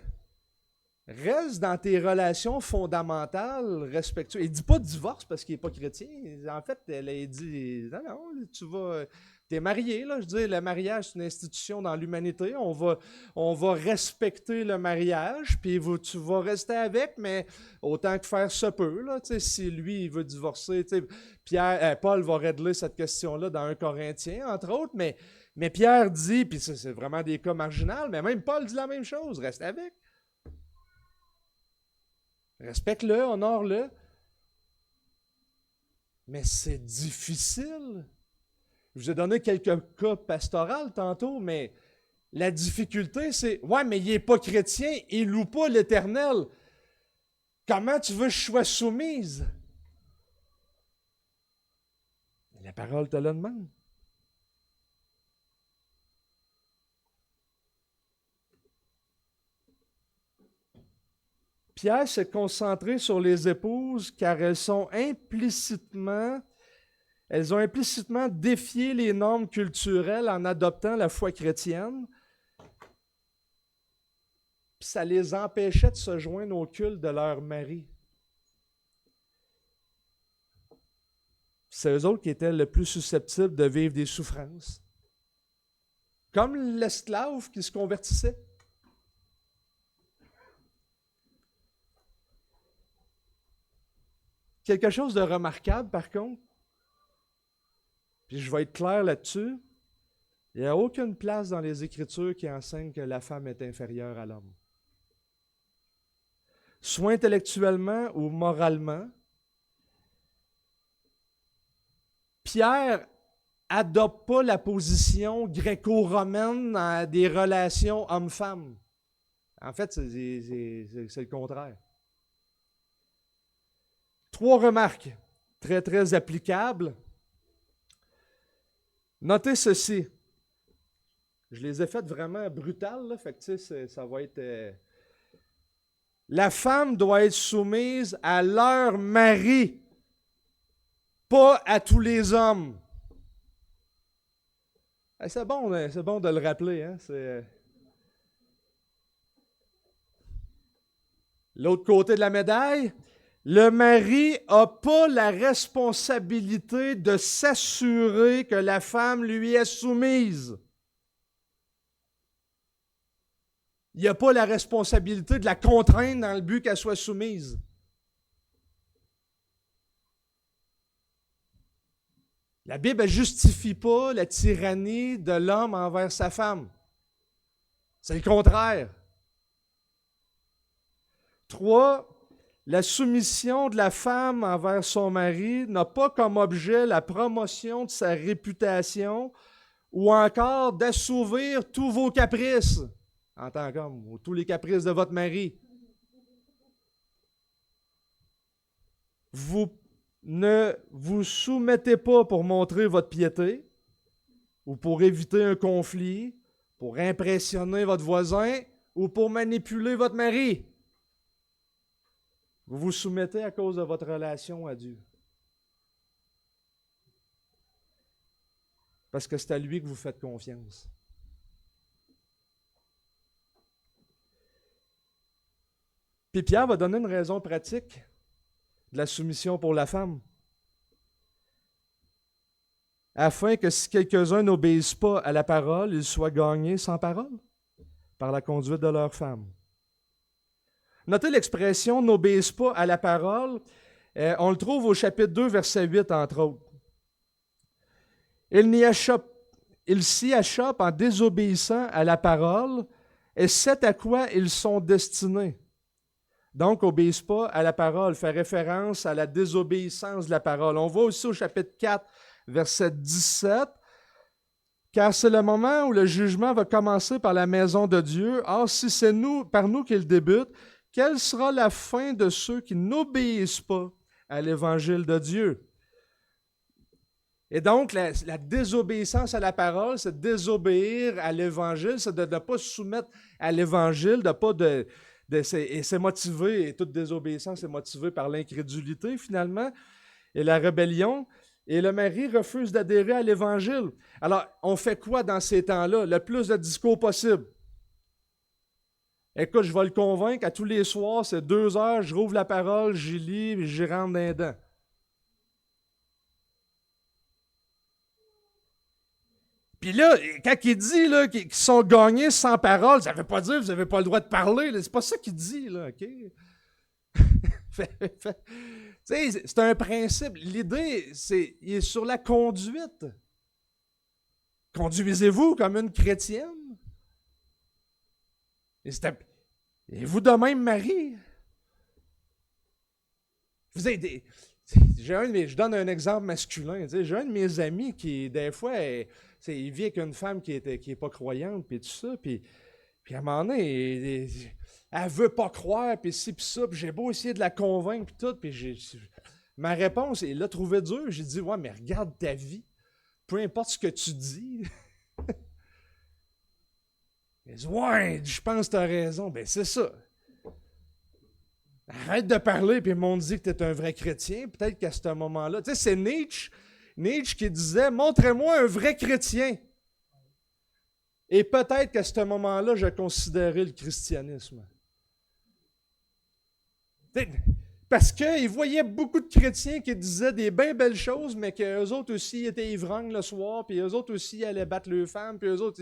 reste dans tes relations fondamentales, respectueuses. Il ne dit pas divorce parce qu'il n'est pas chrétien. En fait, il dit, non, tu es marié, là. Je dis, le mariage, c'est une institution dans l'humanité. On va respecter le mariage, puis tu vas rester avec, mais autant que faire se peut, là. Si lui, il veut divorcer, Paul va régler cette question-là dans 1 Corinthiens, entre autres, mais Pierre dit, puis c'est vraiment des cas marginaux, mais même Paul dit la même chose, reste avec. Respecte-le, honore-le. Mais c'est difficile. Je vous ai donné quelques cas pastoraux tantôt, mais la difficulté, c'est, ouais, mais il n'est pas chrétien, il ne loue pas l'Éternel. Comment tu veux que je sois soumise? La parole te le demande. Pierre s'est concentré sur les épouses car elles ont implicitement défié les normes culturelles en adoptant la foi chrétienne. Puis ça les empêchait de se joindre au culte de leur mari. C'est eux autres qui étaient le plus susceptibles de vivre des souffrances. Comme l'esclave qui se convertissait. Quelque chose de remarquable, par contre, puis je vais être clair là-dessus, il n'y a aucune place dans les Écritures qui enseigne que la femme est inférieure à l'homme. Soit intellectuellement ou moralement, Pierre n'adopte pas la position gréco-romaine dans des relations homme-femme. En fait, c'est le contraire. 3 remarques très, très applicables. Notez ceci. Je les ai faites vraiment brutales, là, fait que ça va être... La femme doit être soumise à leur mari. pas à tous les hommes. C'est bon de le rappeler. Hein? L'autre côté de la médaille, le mari n'a pas la responsabilité de s'assurer que la femme lui est soumise. Il n'a pas la responsabilité de la contraindre dans le but qu'elle soit soumise. La Bible ne justifie pas la tyrannie de l'homme envers sa femme. C'est le contraire. 3. La soumission de la femme envers son mari n'a pas comme objet la promotion de sa réputation ou encore d'assouvir tous vos caprices, en tant qu'homme, ou tous les caprices de votre mari. Vous ne vous soumettez pas pour montrer votre piété ou pour éviter un conflit, pour impressionner votre voisin ou pour manipuler votre mari. Vous vous soumettez à cause de votre relation à Dieu. Parce que c'est à lui que vous faites confiance. Puis Pierre va donner une raison pratique de la soumission pour la femme. Afin que si quelques-uns n'obéissent pas à la parole, ils soient gagnés sans parole par la conduite de leur femme. Notez l'expression « n'obéissent pas à la parole ». On le trouve au chapitre 2, verset 8, entre autres. Ils s'y achoppent en désobéissant à la parole, et c'est à quoi ils sont destinés. Donc, n'obéissent pas à la parole, fait référence à la désobéissance de la parole. On voit aussi au chapitre 4, verset 17, « Car c'est le moment où le jugement va commencer par la maison de Dieu. Or, si c'est par nous qu'il débute, quelle sera la fin de ceux qui n'obéissent pas à l'évangile de Dieu? » Et donc, la désobéissance à la parole, c'est de désobéir à l'évangile, c'est de ne pas se soumettre à l'évangile, et c'est motivé, et toute désobéissance est motivée par l'incrédulité finalement, et la rébellion. Et le mari refuse d'adhérer à l'évangile. Alors, on fait quoi dans ces temps-là? Le plus de discours possible. Écoute, je vais le convaincre, à tous les soirs, c'est 2 heures, je rouvre la parole, j'y lis, et j'y rentre dans les dents. Puis là, quand il dit là, qu'ils sont gagnés sans parole, ça ne veut pas dire que vous n'avez pas le droit de parler. C'est pas ça qu'il dit, là, OK? C'est un principe. L'idée, il est sur la conduite. Conduisez-vous comme une chrétienne. Et vous de même, Marie. Je donne un exemple masculin. J'ai un de mes amis qui, des fois, il vit avec une femme qui est pas croyante, puis tout ça, puis à un moment donné, elle veut pas croire, puis ci, puis ça, puis j'ai beau essayer de la convaincre, puis tout, puis ma réponse, il l'a trouvé dur. J'ai dit, ouais, mais regarde ta vie, peu importe ce que tu dis. Il dit, ouais, je pense que tu as raison. Ben, c'est ça. Arrête de parler, puis ils m'ont dit que tu es un vrai chrétien. Peut-être qu'à ce moment-là, tu sais, c'est Nietzsche qui disait, montrez-moi un vrai chrétien. Et peut-être qu'à ce moment-là, je considérais le christianisme. Parce qu'il voyait beaucoup de chrétiens qui disaient des bien belles choses, mais qu'eux autres aussi étaient ivrognes le soir, puis eux autres aussi allaient battre leurs femmes, puis eux autres,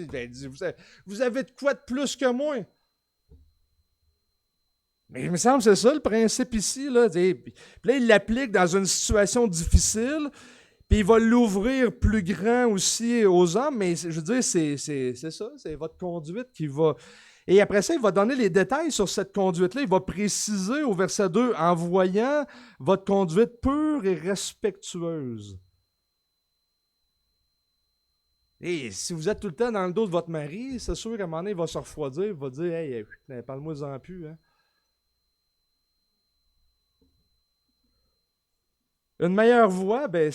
vous avez de quoi de plus que moi? Mais il me semble que c'est ça le principe ici. Là, puis là, il l'applique dans une situation difficile, puis il va l'ouvrir plus grand aussi aux hommes, mais je veux dire, c'est ça, c'est votre conduite qui va... Et après ça, il va donner les détails sur cette conduite-là. Il va préciser au verset 2, « En voyant votre conduite pure et respectueuse. » Et si vous êtes tout le temps dans le dos de votre mari, c'est sûr qu'à un moment donné, il va se refroidir, il va dire « Hey, parle-moi-en plus. Hein. » Une meilleure voie, ben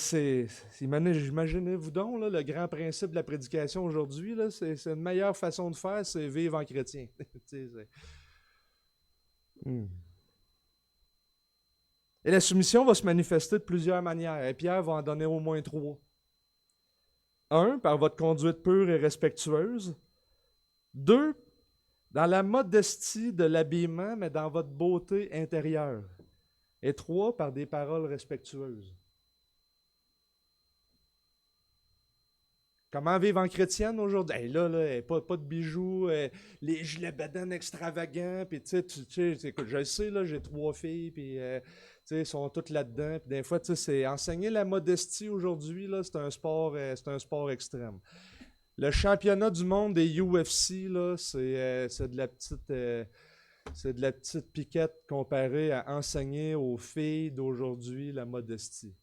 imaginez-vous donc, là, le grand principe de la prédication aujourd'hui, là, c'est une meilleure façon de faire, c'est vivre en chrétien. Et la soumission va se manifester de plusieurs manières. Et Pierre va en donner au moins 3. 1, par votre conduite pure et respectueuse. 2, dans la modestie de l'habillement, mais dans votre beauté intérieure. Et 3, par des paroles respectueuses. Comment vivre en chrétienne aujourd'hui? Hey, là, pas de bijoux, les gilets bedaines extravagants, puis tu sais, écoute, je le sais, là, j'ai 3 filles, puis tu sais, elles sont toutes là-dedans, puis des fois, tu sais, c'est enseigner la modestie aujourd'hui, là, c'est un sport extrême. Le championnat du monde des UFC, là, c'est de la petite piquette comparée à enseigner aux filles d'aujourd'hui la modestie.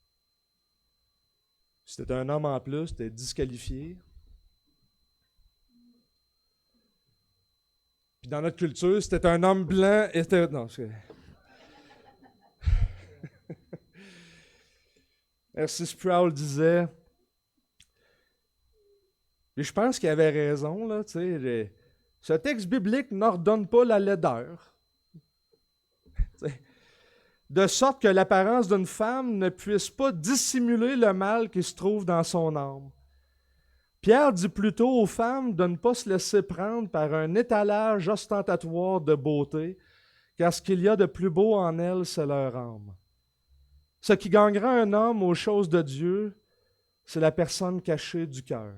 Si t'étais un homme en plus, t'es disqualifié. Puis dans notre culture, si t'étais un homme blanc, non, c'est... R.C. Sproul disait, et je pense qu'il avait raison, là, tu sais, ce texte biblique n'ordonne pas la laideur. De sorte que l'apparence d'une femme ne puisse pas dissimuler le mal qui se trouve dans son âme. Pierre dit plutôt aux femmes de ne pas se laisser prendre par un étalage ostentatoire de beauté, car ce qu'il y a de plus beau en elles, c'est leur âme. Ce qui gagnera un homme aux choses de Dieu, c'est la personne cachée du cœur.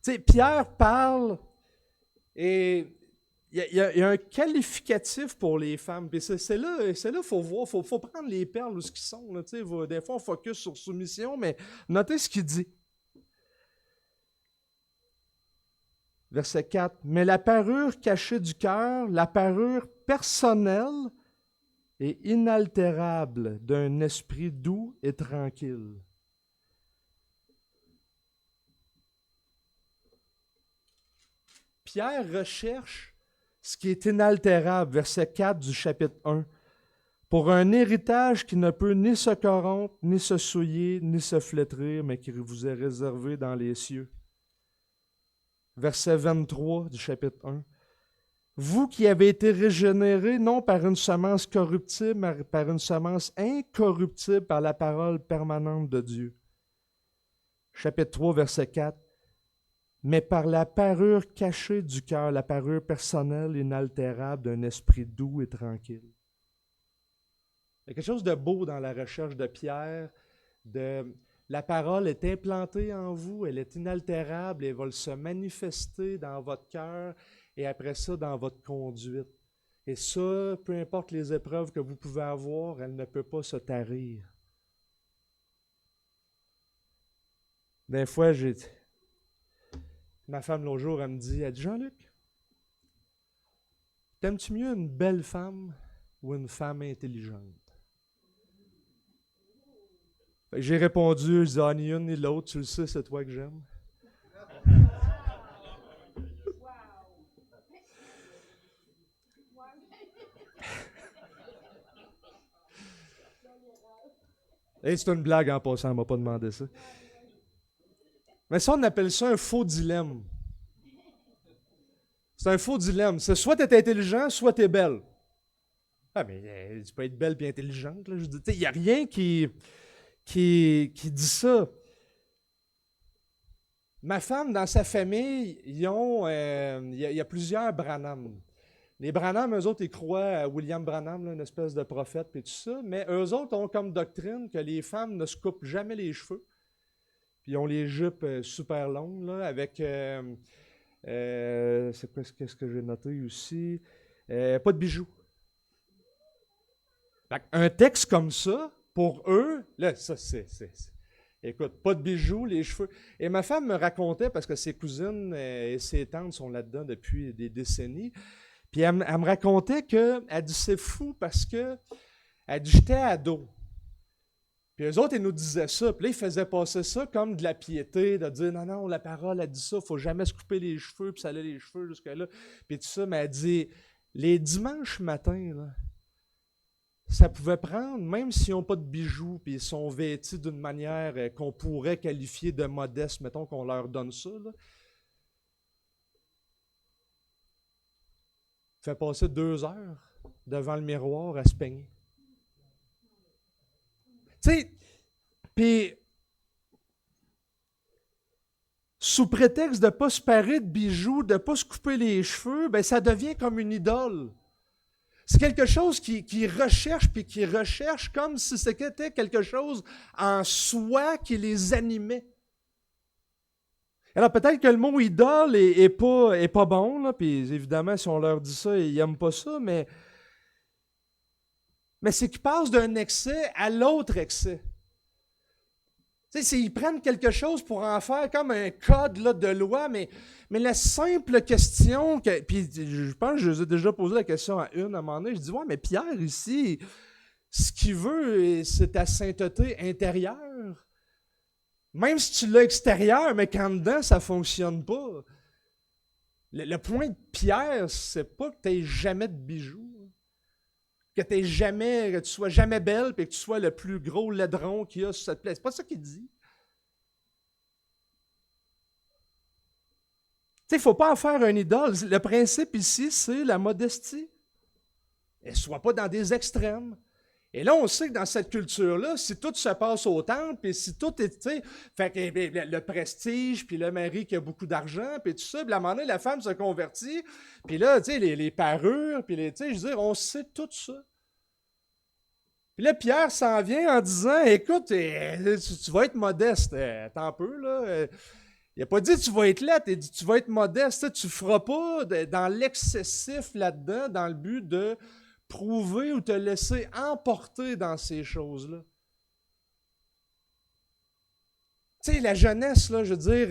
Tu sais, Pierre parle et il y a un qualificatif pour les femmes. Puis c'est là qu'il faut voir, faut prendre les perles où ce qu'ils sont. Là, des fois, on focus sur soumission, mais notez ce qu'il dit. Verset 4. Mais la parure cachée du cœur, la parure personnelle et inaltérable d'un esprit doux et tranquille. Pierre recherche ce qui est inaltérable, verset 4 du chapitre 1, pour un héritage qui ne peut ni se corrompre, ni se souiller, ni se flétrir, mais qui vous est réservé dans les cieux. Verset 23 du chapitre 1. Vous qui avez été régénérés non par une semence corruptible, mais par une semence incorruptible par la parole permanente de Dieu. Chapitre 3, verset 4. Mais par la parure cachée du cœur, la parure personnelle inaltérable d'un esprit doux et tranquille. Il y a quelque chose de beau dans la recherche de Pierre. La parole est implantée en vous, elle est inaltérable, elle va se manifester dans votre cœur et après ça dans votre conduite. Et ça, peu importe les épreuves que vous pouvez avoir, elle ne peut pas se tarir. Des fois, ma femme, l'autre jour, elle me dit, Jean-Luc, t'aimes-tu mieux une belle femme ou une femme intelligente? J'ai répondu, je dis, ni une ni l'autre, tu le sais, c'est toi que j'aime. Et c'est une blague en passant, elle ne m'a pas demandé ça. Mais ça, on appelle ça un faux dilemme. C'est un faux dilemme. C'est soit tu es intelligent, soit tu es belle. Ah, mais tu peux être belle et intelligente. Là. Il n'y a rien qui dit ça. Ma femme, dans sa famille, il y a plusieurs Branham. Les Branham, eux autres, ils croient à William Branham, là, une espèce de prophète, et tout ça, mais eux autres ont comme doctrine que les femmes ne se coupent jamais les cheveux. Puis ils ont les jupes super longues, là, avec... qu'est-ce que j'ai noté aussi? Pas de bijoux. Un texte comme ça, pour eux, là, ça, c'est... Écoute, pas de bijoux, les cheveux. Et ma femme me racontait, parce que ses cousines et ses tantes sont là-dedans depuis des décennies, puis elle me racontait qu'elle dit, c'est fou parce que, elle dit, j'étais ado. Puis eux autres, ils nous disaient ça. Puis là, ils faisaient passer ça comme de la piété, de dire, non, non, la parole, elle dit ça, il ne faut jamais se couper les cheveux, puis ça allait les cheveux jusque-là. Puis tout ça, mais elle dit, les dimanches matins, là, ça pouvait prendre, même s'ils n'ont pas de bijoux, puis ils sont vêtus d'une manière qu'on pourrait qualifier de modeste, mettons qu'on leur donne ça, là. Fait passer 2 heures devant le miroir à se peigner. Tu sais, puis sous prétexte de ne pas se parer de bijoux, de ne pas se couper les cheveux, ben ça devient comme une idole. C'est quelque chose qui recherche, puis qui recherche comme si c'était quelque chose en soi qui les animait. Alors peut-être que le mot idole est pas bon, là, puis évidemment, si on leur dit ça, ils n'aiment pas ça, mais c'est qu'ils passent d'un excès à l'autre excès. Tu sais, ils prennent quelque chose pour en faire comme un code là, de loi, mais la simple question, puis je pense que je vous ai déjà posé la question à un moment donné, je dis, ouais, mais Pierre, ici, ce qu'il veut, c'est ta sainteté intérieure. Même si tu l'as extérieur, mais qu'en dedans, ça ne fonctionne pas. Le point de Pierre, c'est pas que tu n'aies jamais de bijoux, que tu sois jamais belle, puis que tu sois le plus gros laidron qu'il y a sur cette place. C'est pas ça qu'il dit. Tu sais, il ne faut pas en faire un idole. Le principe ici, c'est la modestie. Et sois pas dans des extrêmes. Et là, on sait que dans cette culture-là, si tout se passe au temple, puis si tout est, tu sais, fait que le prestige, puis le mari qui a beaucoup d'argent, puis tout ça, puis à un moment donné, la femme se convertit, puis là, tu sais, les parures, puis tu sais, je veux dire, on sait tout ça. Puis là, Pierre s'en vient en disant, écoute, tu vas être modeste, attends un peu, là. Il n'a pas dit tu vas être laid, il a dit tu vas être modeste, tu ne feras pas dans l'excessif là-dedans, dans le but de prouver ou te laisser emporter dans ces choses-là. Tu sais, la jeunesse, là, je veux dire,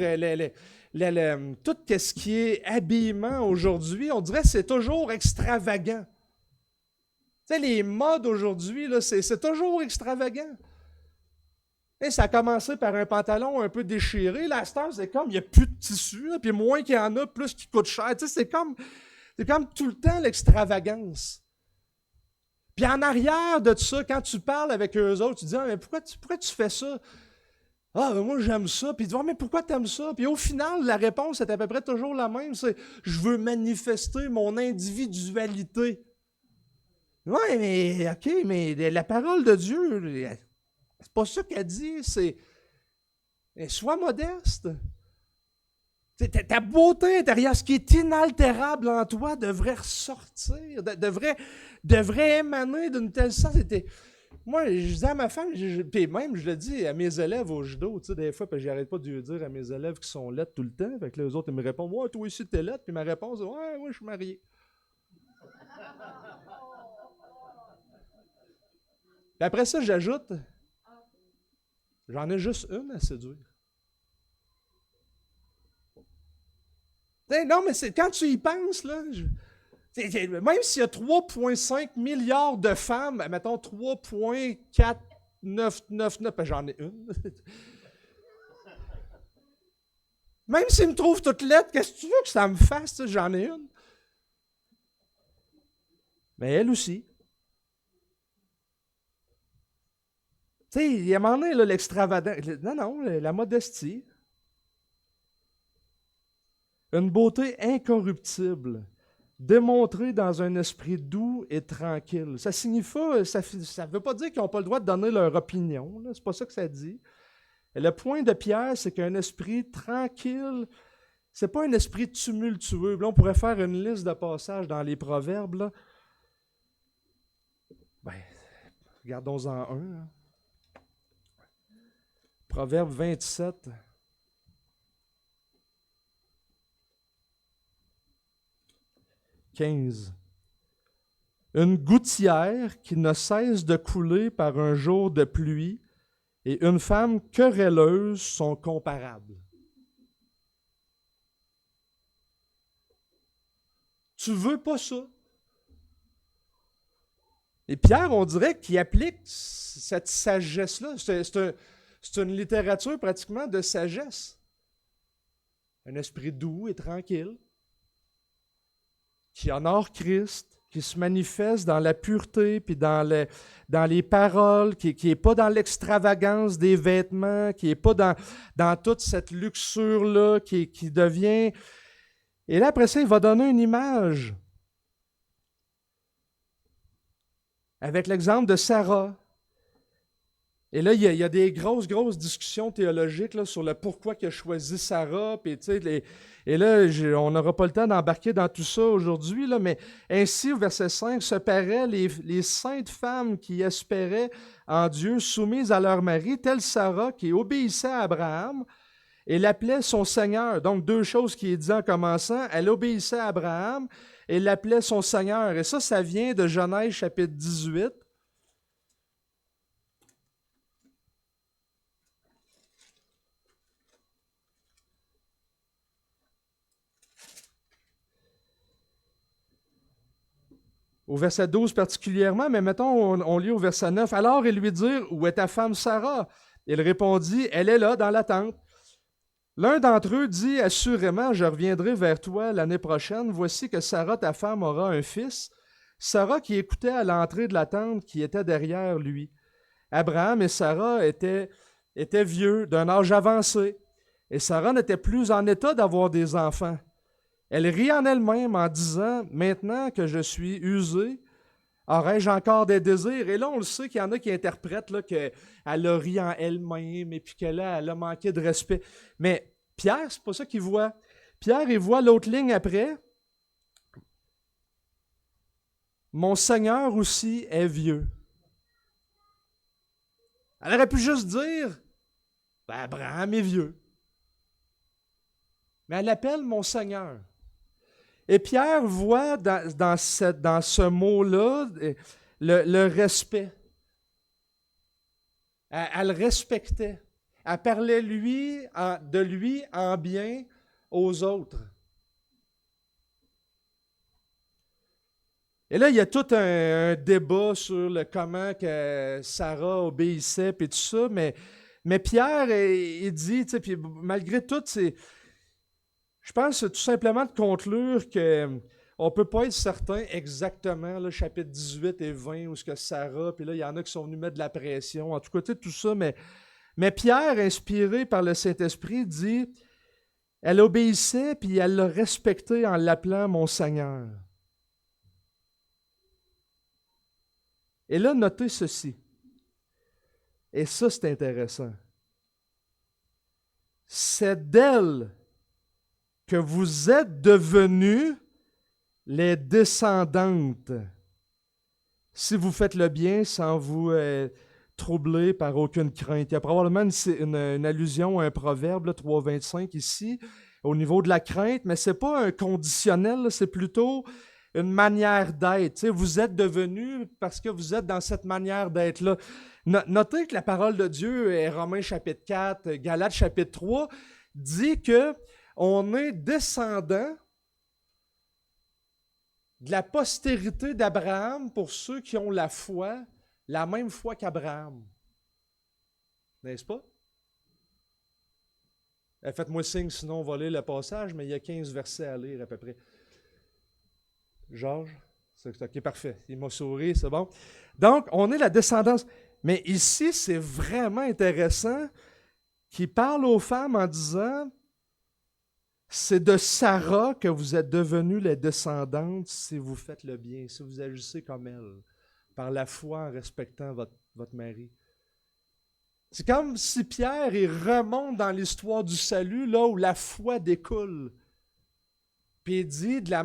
tout ce qui est habillement aujourd'hui, on dirait que c'est toujours extravagant. Tu sais, les modes aujourd'hui, là, c'est toujours extravagant. Et ça a commencé par un pantalon un peu déchiré. Là, à cette heure, c'est comme, il n'y a plus de tissu, là, puis moins qu'il y en a, plus qu'il coûte cher. Tu sais, c'est comme tout le temps l'extravagance. Puis en arrière de ça, quand tu parles avec eux autres, tu dis, ah, mais pourquoi tu fais ça? Ah, ben moi j'aime ça. Puis tu dis, ah, mais pourquoi tu aimes ça? Puis au final, la réponse est à peu près toujours la même. C'est, je veux manifester mon individualité. Oui, mais OK, mais la parole de Dieu, c'est pas ça qu'elle dit, c'est sois modeste. Ta beauté intérieure, ce qui est inaltérable en toi, devrait ressortir, devrait émaner d'une telle sorte. Moi, je disais à ma femme, puis même je le dis à mes élèves au judo, tu sais, des fois, puis j'arrête pas de le dire à mes élèves qui sont laides tout le temps. Fait que les autres, ils me répondent, ouais, toi aussi, t'es laide. Puis ma réponse, ouais, je suis marié. Puis après ça, j'ajoute, j'en ai juste une à séduire. Non, mais quand tu y penses, là, même s'il y a 3,5 milliards de femmes, mettons 3,499, ben j'en ai une. Même s'ils me trouvent toute lettre, qu'est-ce que tu veux que ça me fasse? J'en ai une. Mais elle aussi. Tu sais, il y a un moment donné, l'extravagance. Non, la modestie. Une beauté incorruptible, démontrée dans un esprit doux et tranquille. Ça signifie, ça ne veut pas dire qu'ils n'ont pas le droit de donner leur opinion. C'est pas ça que ça dit. Et le point de Pierre, c'est qu'un esprit tranquille, c'est pas un esprit tumultueux. Là, on pourrait faire une liste de passages dans les proverbes. Là. Ben, regardons-en un. Hein. Proverbe 27. 15. Une gouttière qui ne cesse de couler par un jour de pluie et une femme querelleuse sont comparables. Tu veux pas ça? Et Pierre, on dirait qu'il applique cette sagesse-là. C'est une littérature pratiquement de sagesse. Un esprit doux et tranquille, qui honore Christ, qui se manifeste dans la pureté, puis dans les paroles, qui n'est pas dans l'extravagance des vêtements, qui n'est pas dans toute cette luxure-là, qui devient... Et là, après ça, il va donner une image. avec l'exemple de Sarah. Et là, il y a des grosses discussions théologiques là, sur le pourquoi il a choisi Sarah. Puis, et là, on n'aura pas le temps d'embarquer dans tout ça aujourd'hui, là, mais ainsi, au verset 5, se paraient les saintes femmes qui espéraient en Dieu, soumises à leur mari, telle Sarah qui obéissait à Abraham et l'appelait son Seigneur. Donc, deux choses qui est dit en commençant. Elle obéissait à Abraham et l'appelait son Seigneur. Et ça vient de Genèse chapitre 18. Au verset 12 particulièrement, mais mettons, on lit au verset 9. Alors ils lui dirent, où est ta femme Sarah? Il répondit, elle est là, dans la tente. L'un d'entre eux dit, assurément, je reviendrai vers toi l'année prochaine. Voici que Sarah, ta femme, aura un fils. Sarah qui écoutait à l'entrée de la tente qui était derrière lui. Abraham et Sarah étaient vieux, d'un âge avancé, et Sarah n'était plus en état d'avoir des enfants. Elle rit en elle-même en disant, maintenant que je suis usée, aurais-je encore des désirs? Et là, on le sait qu'il y en a qui interprètent là, qu'elle a ri en elle-même et puis qu'elle a manqué de respect. Mais Pierre, c'est pas ça qu'il voit. Pierre, il voit l'autre ligne après. Mon Seigneur aussi est vieux. Elle aurait pu juste dire, ben, Abraham est vieux. Mais elle l'appelle mon Seigneur. Et Pierre voit dans ce mot-là le respect. Elle le respectait. Elle parlait de lui en bien aux autres. Et là, il y a tout un débat sur comment que Sarah obéissait et tout ça, mais Pierre, il dit, puis malgré tout, je pense tout simplement de conclure qu'on ne peut pas être certain exactement, le chapitre 18 et 20, où ce que Sarah, puis là, il y en a qui sont venus mettre de la pression, en tout cas, tout ça, mais Pierre, inspiré par le Saint-Esprit, dit, elle obéissait, puis elle l'a respecté en l'appelant mon Seigneur. Et là, notez ceci. Et ça, c'est intéressant. C'est d'elle que vous êtes devenues les descendantes, si vous faites le bien sans vous troubler par aucune crainte. Il y a probablement une allusion à un proverbe, 3,25 ici, au niveau de la crainte, mais ce n'est pas un conditionnel, c'est plutôt une manière d'être. Vous êtes devenus parce que vous êtes dans cette manière d'être-là. Notez que la parole de Dieu, Romains chapitre 4, Galates chapitre 3, dit que on est descendant de la postérité d'Abraham pour ceux qui ont la foi, la même foi qu'Abraham. N'est-ce pas? Faites-moi signe, sinon on va lire le passage, mais il y a 15 versets à lire à peu près. Georges? C'est OK, parfait. Il m'a souri, c'est bon. Donc, on est la descendance. Mais ici, c'est vraiment intéressant qu'il parle aux femmes en disant, c'est de Sarah que vous êtes devenues les descendantes si vous faites le bien, si vous agissez comme elle, par la foi en respectant votre mari. C'est comme si Pierre il remonte dans l'histoire du salut, là où la foi découle. Puis il dit de la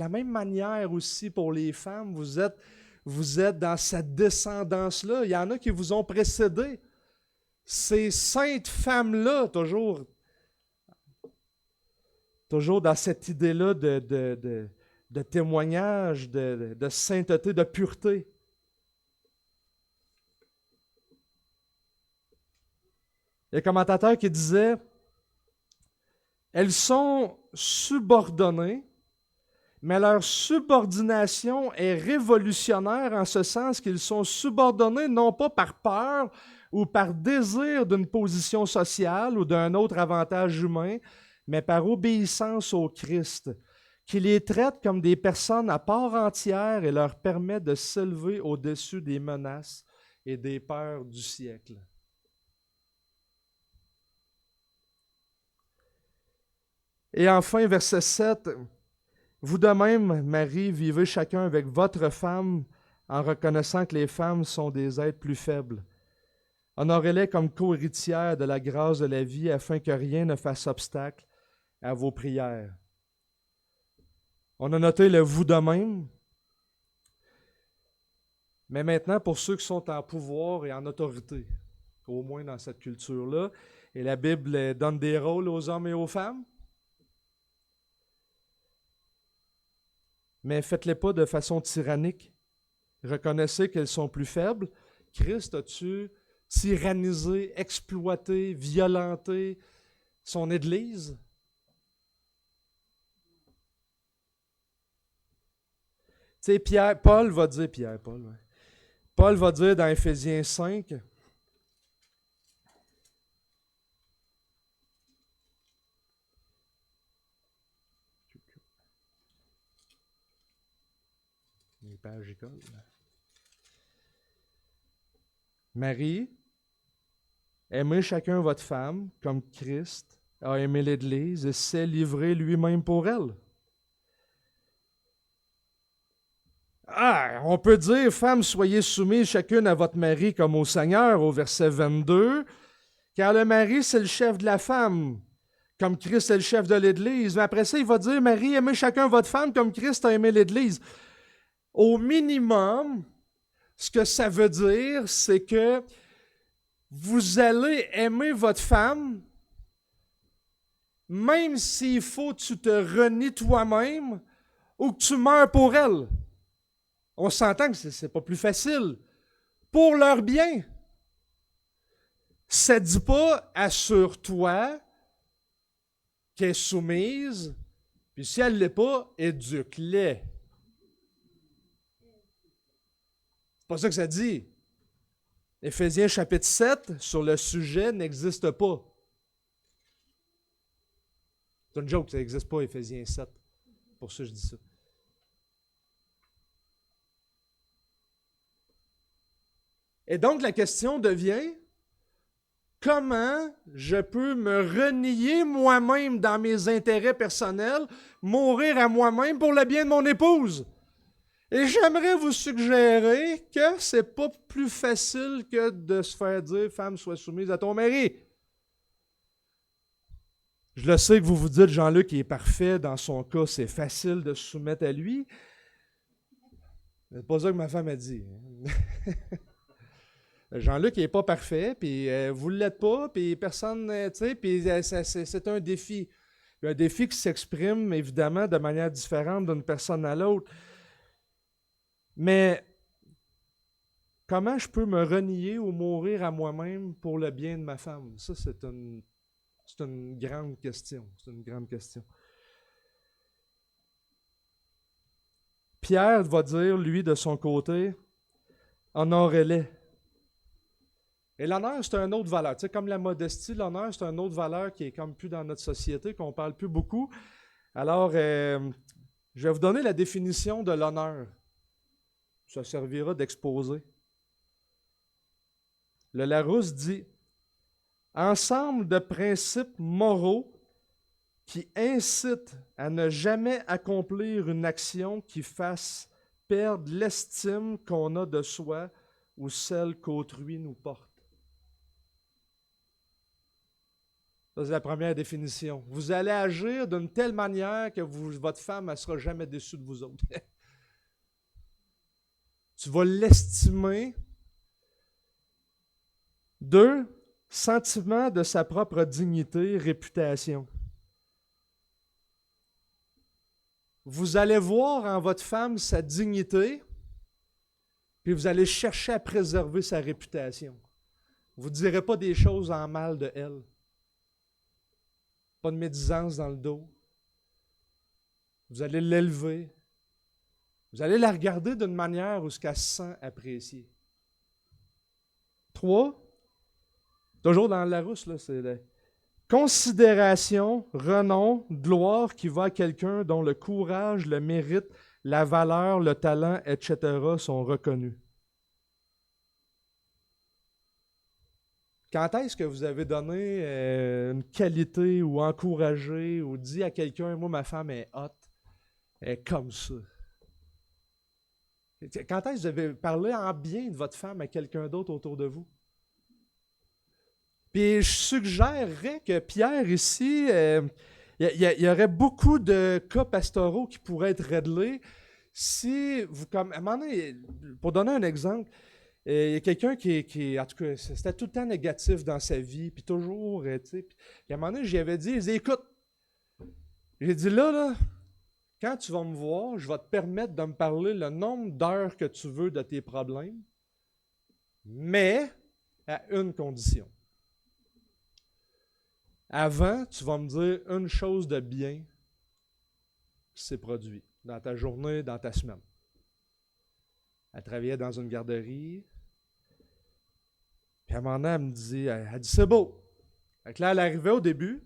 même manière aussi pour les femmes, vous êtes dans cette descendance-là. Il y en a qui vous ont précédé. Ces saintes femmes-là, toujours dans cette idée-là de témoignage, de sainteté, de pureté. Il y a un commentateur qui disait, elles sont subordonnées, mais leur subordination est révolutionnaire en ce sens qu'ils sont subordonnés non pas par peur ou par désir d'une position sociale ou d'un autre avantage humain, mais par obéissance au Christ, qui les traite comme des personnes à part entière et leur permet de s'élever au-dessus des menaces et des peurs du siècle. Et enfin, verset 7, « Vous de même, Marie, vivez chacun avec votre femme en reconnaissant que les femmes sont des êtres plus faibles. Honorez-les comme co-héritières de la grâce de la vie afin que rien ne fasse obstacle à vos prières. On a noté le vous de même, mais maintenant pour ceux qui sont en pouvoir et en autorité, au moins dans cette culture-là, et la Bible donne des rôles aux hommes et aux femmes, mais faites-les pas de façon tyrannique. Reconnaissez qu'elles sont plus faibles. Christ, as-tu tyrannisé, exploité, violenté son Église? Tu sais, Paul va dire dans Éphésiens 5, les pages écoles. Marie, aimez chacun votre femme comme Christ a aimé l'Église et s'est livré lui-même pour elle. On peut dire, femmes, soyez soumises chacune à votre mari comme au Seigneur, au verset 22, car le mari, c'est le chef de la femme, comme Christ est le chef de l'Église. Mais après ça, il va dire, Marie, aimez chacun votre femme comme Christ a aimé l'Église. Au minimum, ce que ça veut dire, c'est que vous allez aimer votre femme, même s'il faut que tu te renies toi-même ou que tu meurs pour elle. On s'entend que c'est pas plus facile. Pour leur bien. Ça ne dit pas, assure-toi qu'elle est soumise, puis si elle ne l'est pas, éduque-les. C'est pas ça que ça dit. Éphésiens chapitre 7, sur le sujet, n'existe pas. C'est une joke, ça n'existe pas, Éphésiens 7. Pour ça, je dis ça. Et donc, la question devient, comment je peux me renier moi-même dans mes intérêts personnels, mourir à moi-même pour le bien de mon épouse? Et j'aimerais vous suggérer que c'est pas plus facile que de se faire dire « Femme, sois soumise à ton mari ». Je le sais que vous vous dites, Jean-Luc est parfait, dans son cas, c'est facile de se soumettre à lui. C'est pas ça que ma femme a dit. Jean-Luc n'est pas parfait, puis vous ne l'êtes pas, puis personne, tu sais, puis c'est un défi. Un défi qui s'exprime, évidemment, de manière différente d'une personne à l'autre. Mais comment je peux me renier ou mourir à moi-même pour le bien de ma femme? Ça, c'est une grande question. C'est une grande question. Pierre va dire, lui, de son côté, honorez-les. Et l'honneur, c'est une autre valeur. Tu sais, comme la modestie, l'honneur, c'est une autre valeur qui est comme plus dans notre société, qu'on ne parle plus beaucoup. Alors, je vais vous donner la définition de l'honneur. Ça servira d'exposer. Le Larousse dit « Ensemble de principes moraux qui incitent à ne jamais accomplir une action qui fasse perdre l'estime qu'on a de soi ou celle qu'autrui nous porte. » Ça, c'est la première définition. Vous allez agir d'une telle manière que votre femme ne sera jamais déçue de vous autres. Tu vas l'estimer. 2, sentiment de sa propre dignité, réputation. Vous allez voir en votre femme sa dignité, puis vous allez chercher à préserver sa réputation. Vous ne direz pas des choses en mal de elle. Pas de médisance dans le dos. Vous allez l'élever. Vous allez la regarder d'une manière où ce qu'elle se sent appréciée. 3, toujours dans le Larousse, là, c'est la considération, renom, gloire qui va à quelqu'un dont le courage, le mérite, la valeur, le talent, etc. sont reconnus. Quand est-ce que vous avez donné une qualité ou encouragé ou dit à quelqu'un, moi ma femme est hot, elle est comme ça. Quand est-ce que vous avez parlé en bien de votre femme à quelqu'un d'autre autour de vous? Puis je suggérerais que Pierre ici, il y aurait beaucoup de cas pastoraux qui pourraient être réglés si vous, comme, à un moment donné, pour donner un exemple, il y a quelqu'un en tout cas, c'était tout le temps négatif dans sa vie, puis toujours, tu sais, puis à un moment donné, j'y avais dit, il dit, écoute, j'ai dit là, quand tu vas me voir, je vais te permettre de me parler le nombre d'heures que tu veux de tes problèmes, mais à une condition. Avant, tu vas me dire une chose de bien qui s'est produit dans ta journée, dans ta semaine. Elle travaillait dans une garderie. Puis à un moment donné, elle dit, c'est beau. Fait que là, elle arrivait au début.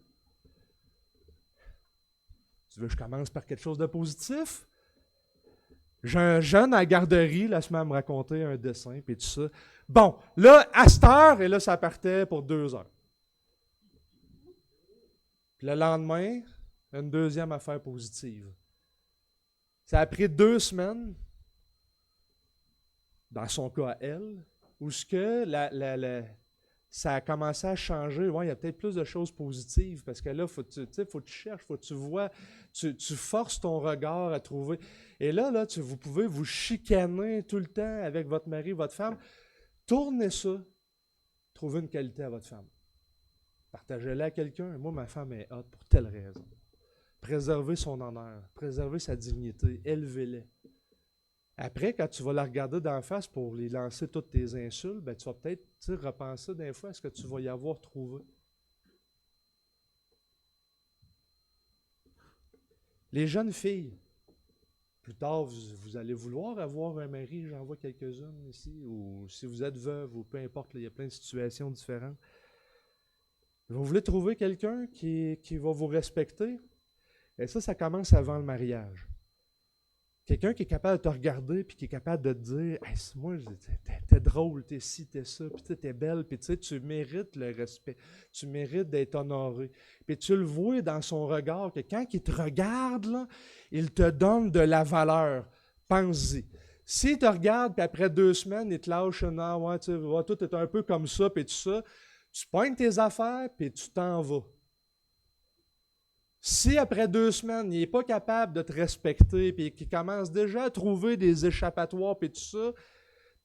Tu veux que je commence par quelque chose de positif? J'ai un jeune à la garderie, la semaine, à me raconter un dessin, puis tout ça. Bon, là, à cette heure, et là, ça partait pour 2 heures. Puis le lendemain, une deuxième affaire positive. Ça a pris 2 semaines, dans son cas à elle, où ce que ça a commencé à changer. Ouais, il y a peut-être plus de choses positives, parce que là, faut que tu cherches, faut que tu vois, tu forces ton regard à trouver. Et là, vous pouvez vous chicaner tout le temps avec votre mari, votre femme. Tournez ça. Trouvez une qualité à votre femme. Partagez-la à quelqu'un. Moi, ma femme est hot pour telle raison. Préservez son honneur, préservez sa dignité, élevez-la. Après, quand tu vas la regarder d'en face pour lui lancer toutes tes insultes, ben, tu vas peut-être repenser des fois à ce que tu vas y avoir trouvé. Les jeunes filles, plus tard, vous allez vouloir avoir un mari, j'en vois quelques-unes ici, ou si vous êtes veuve, ou peu importe, il y a plein de situations différentes. Vous voulez trouver quelqu'un qui va vous respecter, et ça commence avant le mariage. Quelqu'un qui est capable de te regarder puis qui est capable de te dire hey, moi, t'es drôle, t'es ci, t'es ça, puis t'es belle, puis tu mérites le respect, tu mérites d'être honoré. Puis tu le vois dans son regard que quand il te regarde, là, il te donne de la valeur. Pense-y. S'il te regarde, puis après 2 semaines, il te lâche non, ouais, tout est un peu comme ça, puis tout ça, tu pognes tes affaires, puis tu t'en vas. Si après 2 semaines, il n'est pas capable de te respecter et qu'il commence déjà à trouver des échappatoires et tout ça, tu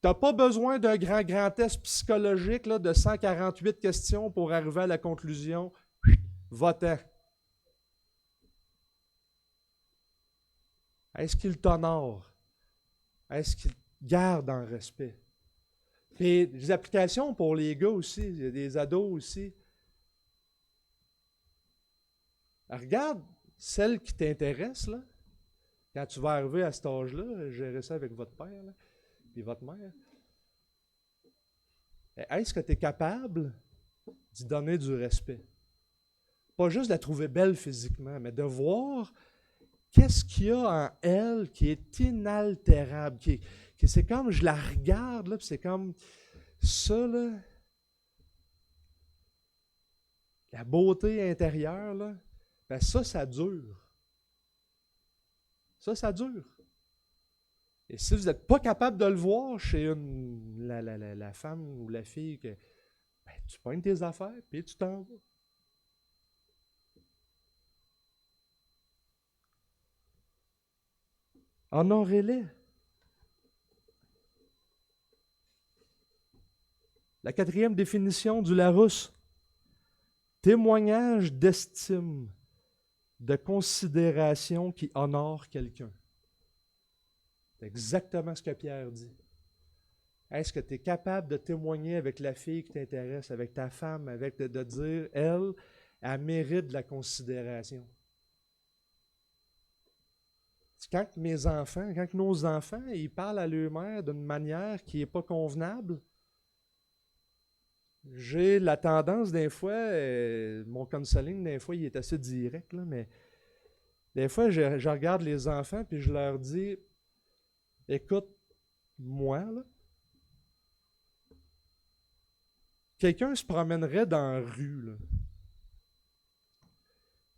n'as pas besoin d'un grand test psychologique là, de 148 questions pour arriver à la conclusion. Va-t'en. Est-ce qu'il t'honore? Est-ce qu'il garde en respect? Puis des applications pour les gars aussi, il y a des ados aussi. Regarde celle qui t'intéresse, là, quand tu vas arriver à cet âge-là, gérer ça avec votre père là, et votre mère. Est-ce que tu es capable d'y donner du respect? Pas juste de la trouver belle physiquement, mais de voir qu'est-ce qu'il y a en elle qui est inaltérable, qui c'est comme, je la regarde, là, puis c'est comme ça, là, la beauté intérieure, là, ben ça dure. Ça dure. Et si vous n'êtes pas capable de le voir chez la femme ou la fille, que ben, tu pognes tes affaires, puis tu t'en vas. Honorez-les. La 4e définition du Larousse. Témoignage d'estime, de considération qui honore quelqu'un. C'est exactement ce que Pierre dit. Est-ce que tu es capable de témoigner avec la fille qui t'intéresse, avec ta femme, de dire, elle mérite de la considération? Quand nos enfants, ils parlent à leur mère d'une manière qui n'est pas convenable, j'ai la tendance, des fois, mon counseling, des fois, il est assez direct, là, mais des fois, je regarde les enfants et je leur dis, écoute, moi, là, quelqu'un se promènerait dans la rue, là,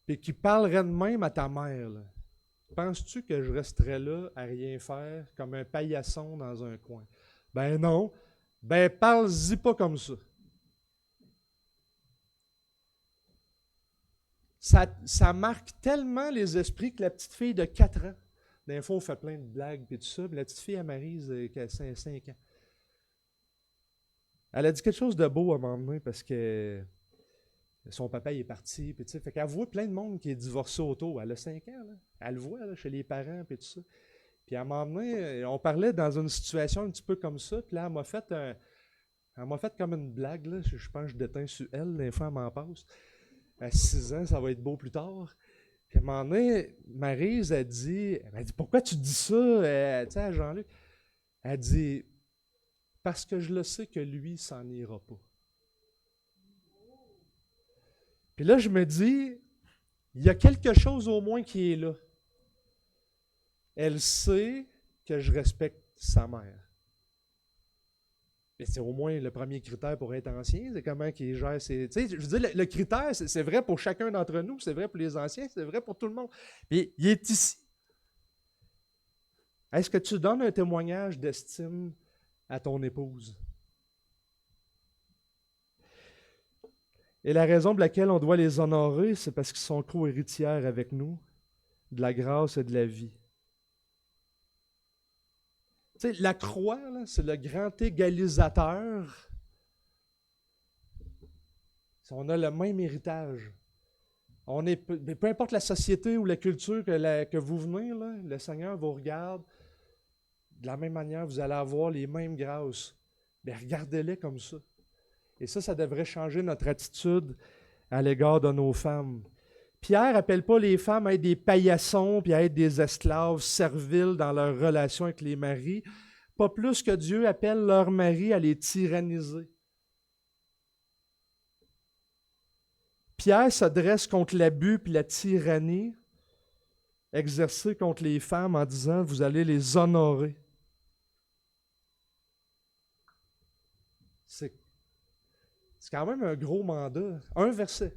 et qui parlerait de même à ta mère, là. penses-tu que je resterais là à rien faire comme un paillasson dans un coin? Ben non. Ben parle-y pas comme ça. Ça marque tellement les esprits que la petite fille de 4 ans, des fois on fait plein de blagues et tout ça, mais la petite fille à Maryse qui a 5 ans, elle a dit quelque chose de beau à un moment donné parce que son papa il est parti, puis tu sais, fait qu'elle voit plein de monde qui est divorcé autour. Elle a 5 ans, là. Elle le voit là, chez les parents, puis tout ça. Puis à un moment donné, on parlait dans une situation un petit peu comme ça, puis là, elle m'a fait comme une blague, là. Je pense que je déteins sur elle, des fois, elle m'en passe. À 6 ans, ça va être beau plus tard. Puis à un moment donné, Maryse elle m'a dit, pourquoi tu dis ça, tu sais, à Jean-Luc? Elle dit, parce que je le sais que lui, s'en ira pas. Puis là, je me dis, il y a quelque chose au moins qui est là. Elle sait que je respecte sa mère. Mais c'est au moins le premier critère pour être ancien, c'est comment il gère ses... Tu sais, je veux dire, le critère, c'est vrai pour chacun d'entre nous, c'est vrai pour les anciens, c'est vrai pour tout le monde. Puis il est ici. Est-ce que tu donnes un témoignage d'estime à ton épouse? Et la raison pour laquelle on doit les honorer, c'est parce qu'ils sont co-héritières avec nous de la grâce et de la vie. Tu sais, la croix, là, c'est le grand égalisateur. On a le même héritage. Peu importe la société ou la culture que vous venez, là, le Seigneur vous regarde. De la même manière, vous allez avoir les mêmes grâces. Mais regardez-les comme ça. Et ça devrait changer notre attitude à l'égard de nos femmes. Pierre n'appelle pas les femmes à être des paillassons puis à être des esclaves serviles dans leur relation avec les maris. Pas plus que Dieu appelle leurs maris à les tyranniser. Pierre s'adresse contre l'abus et la tyrannie exercée contre les femmes en disant « Vous allez les honorer ». C'est quand même un gros mandat. Un verset.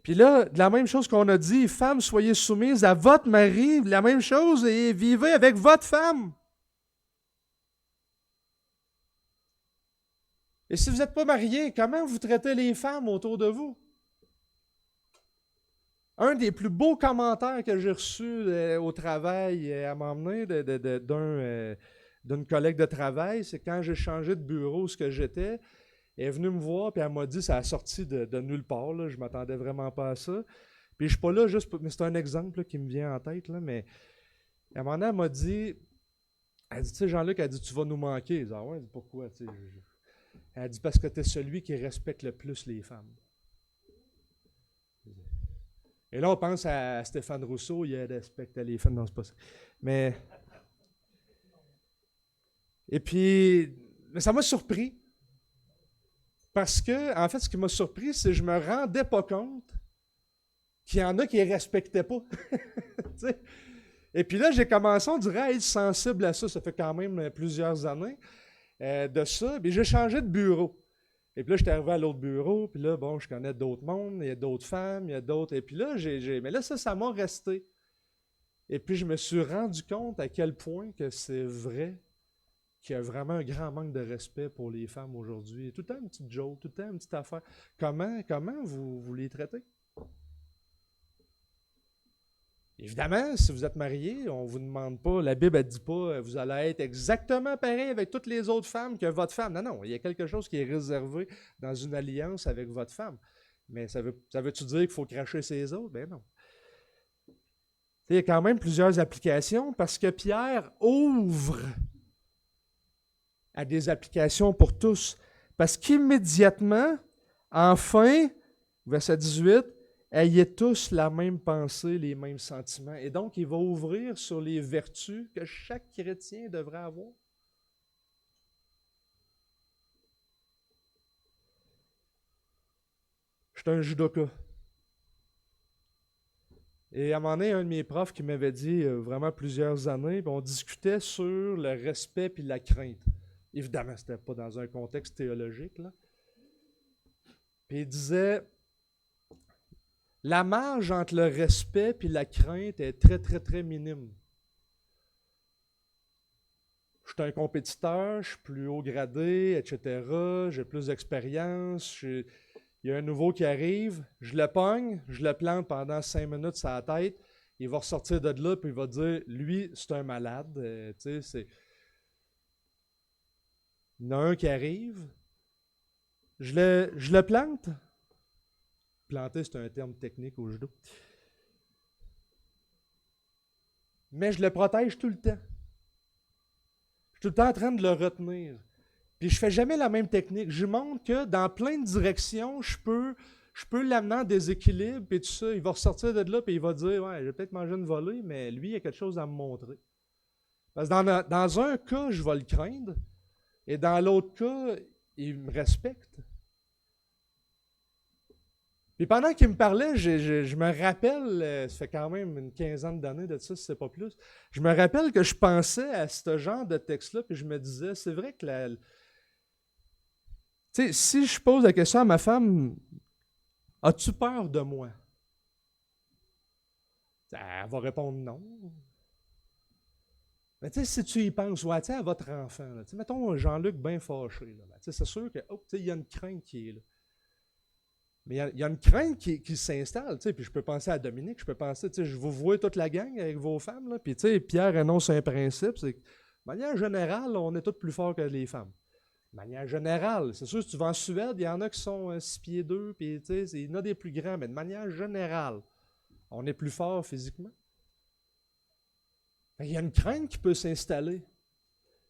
Puis là, la même chose qu'on a dit, femmes, soyez soumises à votre mari, la même chose, et vivez avec votre femme. Et si vous n'êtes pas marié, comment vous traitez les femmes autour de vous? Un des plus beaux commentaires que j'ai reçus au travail à m'emmener d'une collègue de travail, c'est quand j'ai changé de bureau, ce que j'étais, elle est venue me voir, puis elle m'a dit, ça a sorti de nulle part, là, je ne m'attendais vraiment pas à ça. Puis je ne suis pas là juste pour, mais c'est un exemple là, qui me vient en tête, là, mais à un moment donné, elle m'a dit, tu sais, Jean-Luc, elle dit, tu vas nous manquer. Je dis, ah ouais, pourquoi? Elle dit, parce que tu es celui qui respecte le plus les femmes. Et là, on pense à Stéphane Rousseau, il respectait les femmes, non, c'est pas ça. Mais et puis, ça m'a surpris. Parce que, en fait, ce qui m'a surpris, c'est que je ne me rendais pas compte qu'il y en a qui ne respectaient pas. Et puis là, j'ai commencé, on dirait, à être sensible à ça. Ça fait quand même plusieurs années de ça. Puis j'ai changé de bureau. Et puis là, j'étais arrivé à l'autre bureau. Puis là, bon, je connais d'autres mondes. Il y a d'autres femmes, il y a d'autres. Et puis là, mais là, ça m'a resté. Et puis, je me suis rendu compte à quel point que c'est vrai qu'il y a vraiment un grand manque de respect pour les femmes aujourd'hui. Tout le temps une petite joke, tout le temps une petite affaire. Comment vous les traitez? Évidemment, si vous êtes marié, on ne vous demande pas, la Bible ne dit pas, vous allez être exactement pareil avec toutes les autres femmes que votre femme. Non, non, il y a quelque chose qui est réservé dans une alliance avec votre femme. Mais ça veut-tu dire qu'il faut cracher ses autres? Ben non. Il y a quand même plusieurs applications parce que Pierre ouvre à des applications pour tous. Parce qu'immédiatement, enfin, verset 18, ayez tous la même pensée, les mêmes sentiments. Et donc, il va ouvrir sur les vertus que chaque chrétien devrait avoir. Je suis un judoka. Et à un moment donné, un de mes profs qui m'avait dit, vraiment plusieurs années, on discutait sur le respect et la crainte. Évidemment, ce n'était pas dans un contexte théologique, là. Puis il disait, la marge entre le respect et la crainte est très, très, très minime. Je suis un compétiteur, je suis plus haut gradé, etc. J'ai plus d'expérience. Il y a un nouveau qui arrive, je le pogne, je le plante pendant 5 minutes sur la tête. Il va ressortir de là, puis il va dire, lui, c'est un malade. Il y en a un qui arrive, je le plante. Planter, c'est un terme technique au judo. Mais je le protège tout le temps. Je suis tout le temps en train de le retenir. Puis je fais jamais la même technique. Je lui montre que dans plein de directions, je peux l'amener en déséquilibre, puis tout ça. Il va ressortir de là, puis il va dire, ouais, j'ai peut-être mangé une volée, mais lui, il a quelque chose à me montrer. Parce que dans un cas, je vais le craindre, et dans l'autre cas, il me respecte. Puis pendant qu'il me parlait, je me rappelle, ça fait quand même une quinzaine d'années de ça, si c'est pas plus, je me rappelle que je pensais à ce genre de texte-là, puis je me disais, c'est vrai que tu sais, si je pose la question à ma femme, as-tu peur de moi? Elle va répondre non. Mais tu sais, si tu y penses, ouais, à votre enfant, là, mettons Jean-Luc bien fâché, là, c'est sûr que il y a une crainte qui est là. Mais il y a une crainte qui s'installe, puis je peux penser à Dominique, je peux penser, je vous vois toute la gang avec vos femmes, là, puis Pierre énonce un principe, c'est que, de manière générale, on est tous plus forts que les femmes. De manière générale, c'est sûr, si tu vas en Suède, il y en a qui sont 6 pieds 2, puis il y en a des plus grands, mais de manière générale, on est plus fort physiquement. Il y a une crainte qui peut s'installer.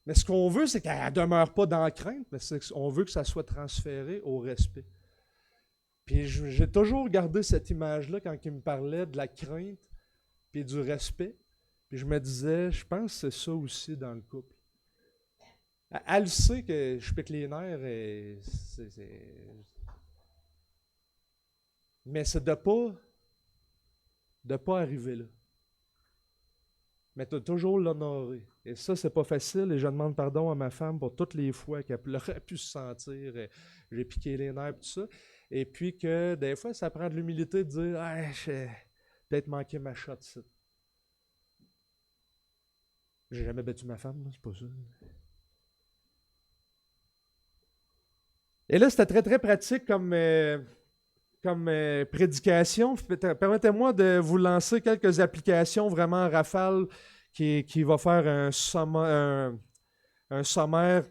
Mais ce qu'on veut, c'est qu'elle ne demeure pas dans la crainte, mais on veut que ça soit transféré au respect. Puis j'ai toujours gardé cette image-là quand il me parlait de la crainte et du respect. Puis je me disais, je pense que c'est ça aussi dans le couple. Elle sait que je pique les nerfs, mais c'est de pas arriver là. Mais de toujours l'honorer. Et ça, c'est pas facile. Et je demande pardon à ma femme pour toutes les fois qu'elle aurait pu se sentir, j'ai piqué les nerfs, tout ça. Et puis que des fois, ça prend de l'humilité de dire, ah, j'ai peut-être manqué ma shot, ça. J'ai jamais battu ma femme, c'est pas ça. Et là, c'était très, très pratique comme prédication. Permettez-moi de vous lancer quelques applications vraiment en rafale qui va faire un sommaire.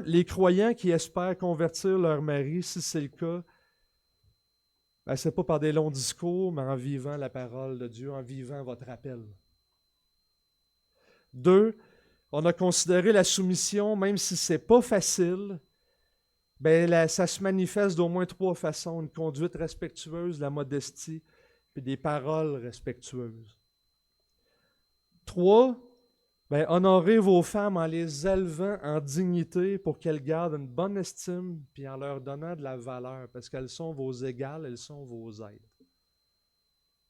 Les croyants qui espèrent convertir leur mari, si c'est le cas, ce n'est pas par des longs discours, mais en vivant la parole de Dieu, en vivant votre appel. 2, on a considéré la soumission, même si ce n'est pas facile, ça se manifeste d'au moins 3 façons. Une conduite respectueuse, la modestie, puis des paroles respectueuses. 3, honorez vos femmes en les élevant en dignité pour qu'elles gardent une bonne estime, puis en leur donnant de la valeur, parce qu'elles sont vos égales, elles sont vos aides.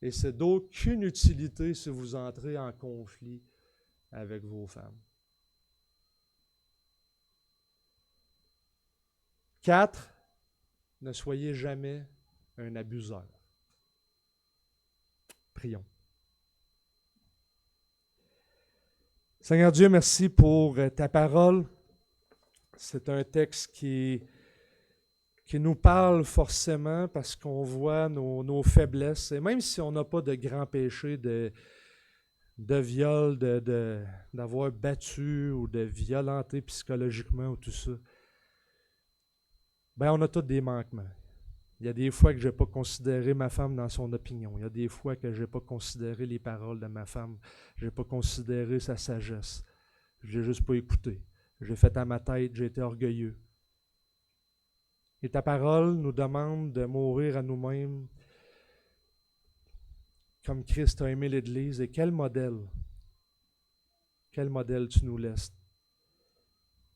Et c'est d'aucune utilité si vous entrez en conflit avec vos femmes. 4, ne soyez jamais un abuseur. Prions. Seigneur Dieu, merci pour ta parole. C'est un texte qui nous parle forcément parce qu'on voit nos faiblesses. Et même si on n'a pas de grands péchés de viol, d'avoir battu ou de violenter psychologiquement ou tout ça, on a tous des manquements. Il y a des fois que je n'ai pas considéré ma femme dans son opinion. Il y a des fois que je n'ai pas considéré les paroles de ma femme. Je n'ai pas considéré sa sagesse. Je n'ai juste pas écouté. J'ai fait à ma tête, j'ai été orgueilleux. Et ta parole nous demande de mourir à nous-mêmes comme Christ a aimé l'Église. Et quel modèle tu nous laisses.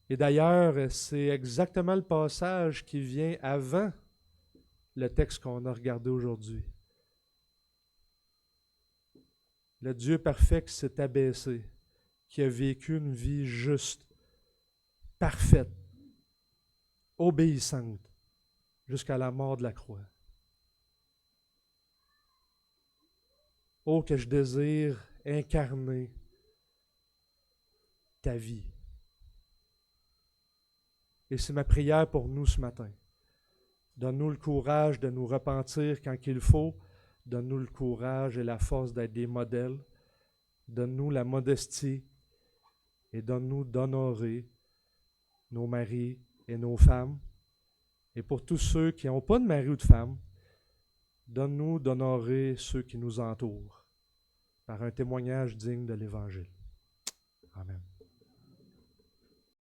Et d'ailleurs, c'est exactement le passage qui vient avant le texte qu'on a regardé aujourd'hui. Le Dieu parfait qui s'est abaissé, qui a vécu une vie juste, parfaite, obéissante, jusqu'à la mort de la croix. Oh, que je désire incarner ta vie. Et c'est ma prière pour nous ce matin. Donne-nous le courage de nous repentir quand il faut. Donne-nous le courage et la force d'être des modèles. Donne-nous la modestie et donne-nous d'honorer nos maris et nos femmes. Et pour tous ceux qui n'ont pas de mari ou de femme, donne-nous d'honorer ceux qui nous entourent par un témoignage digne de l'Évangile. Amen.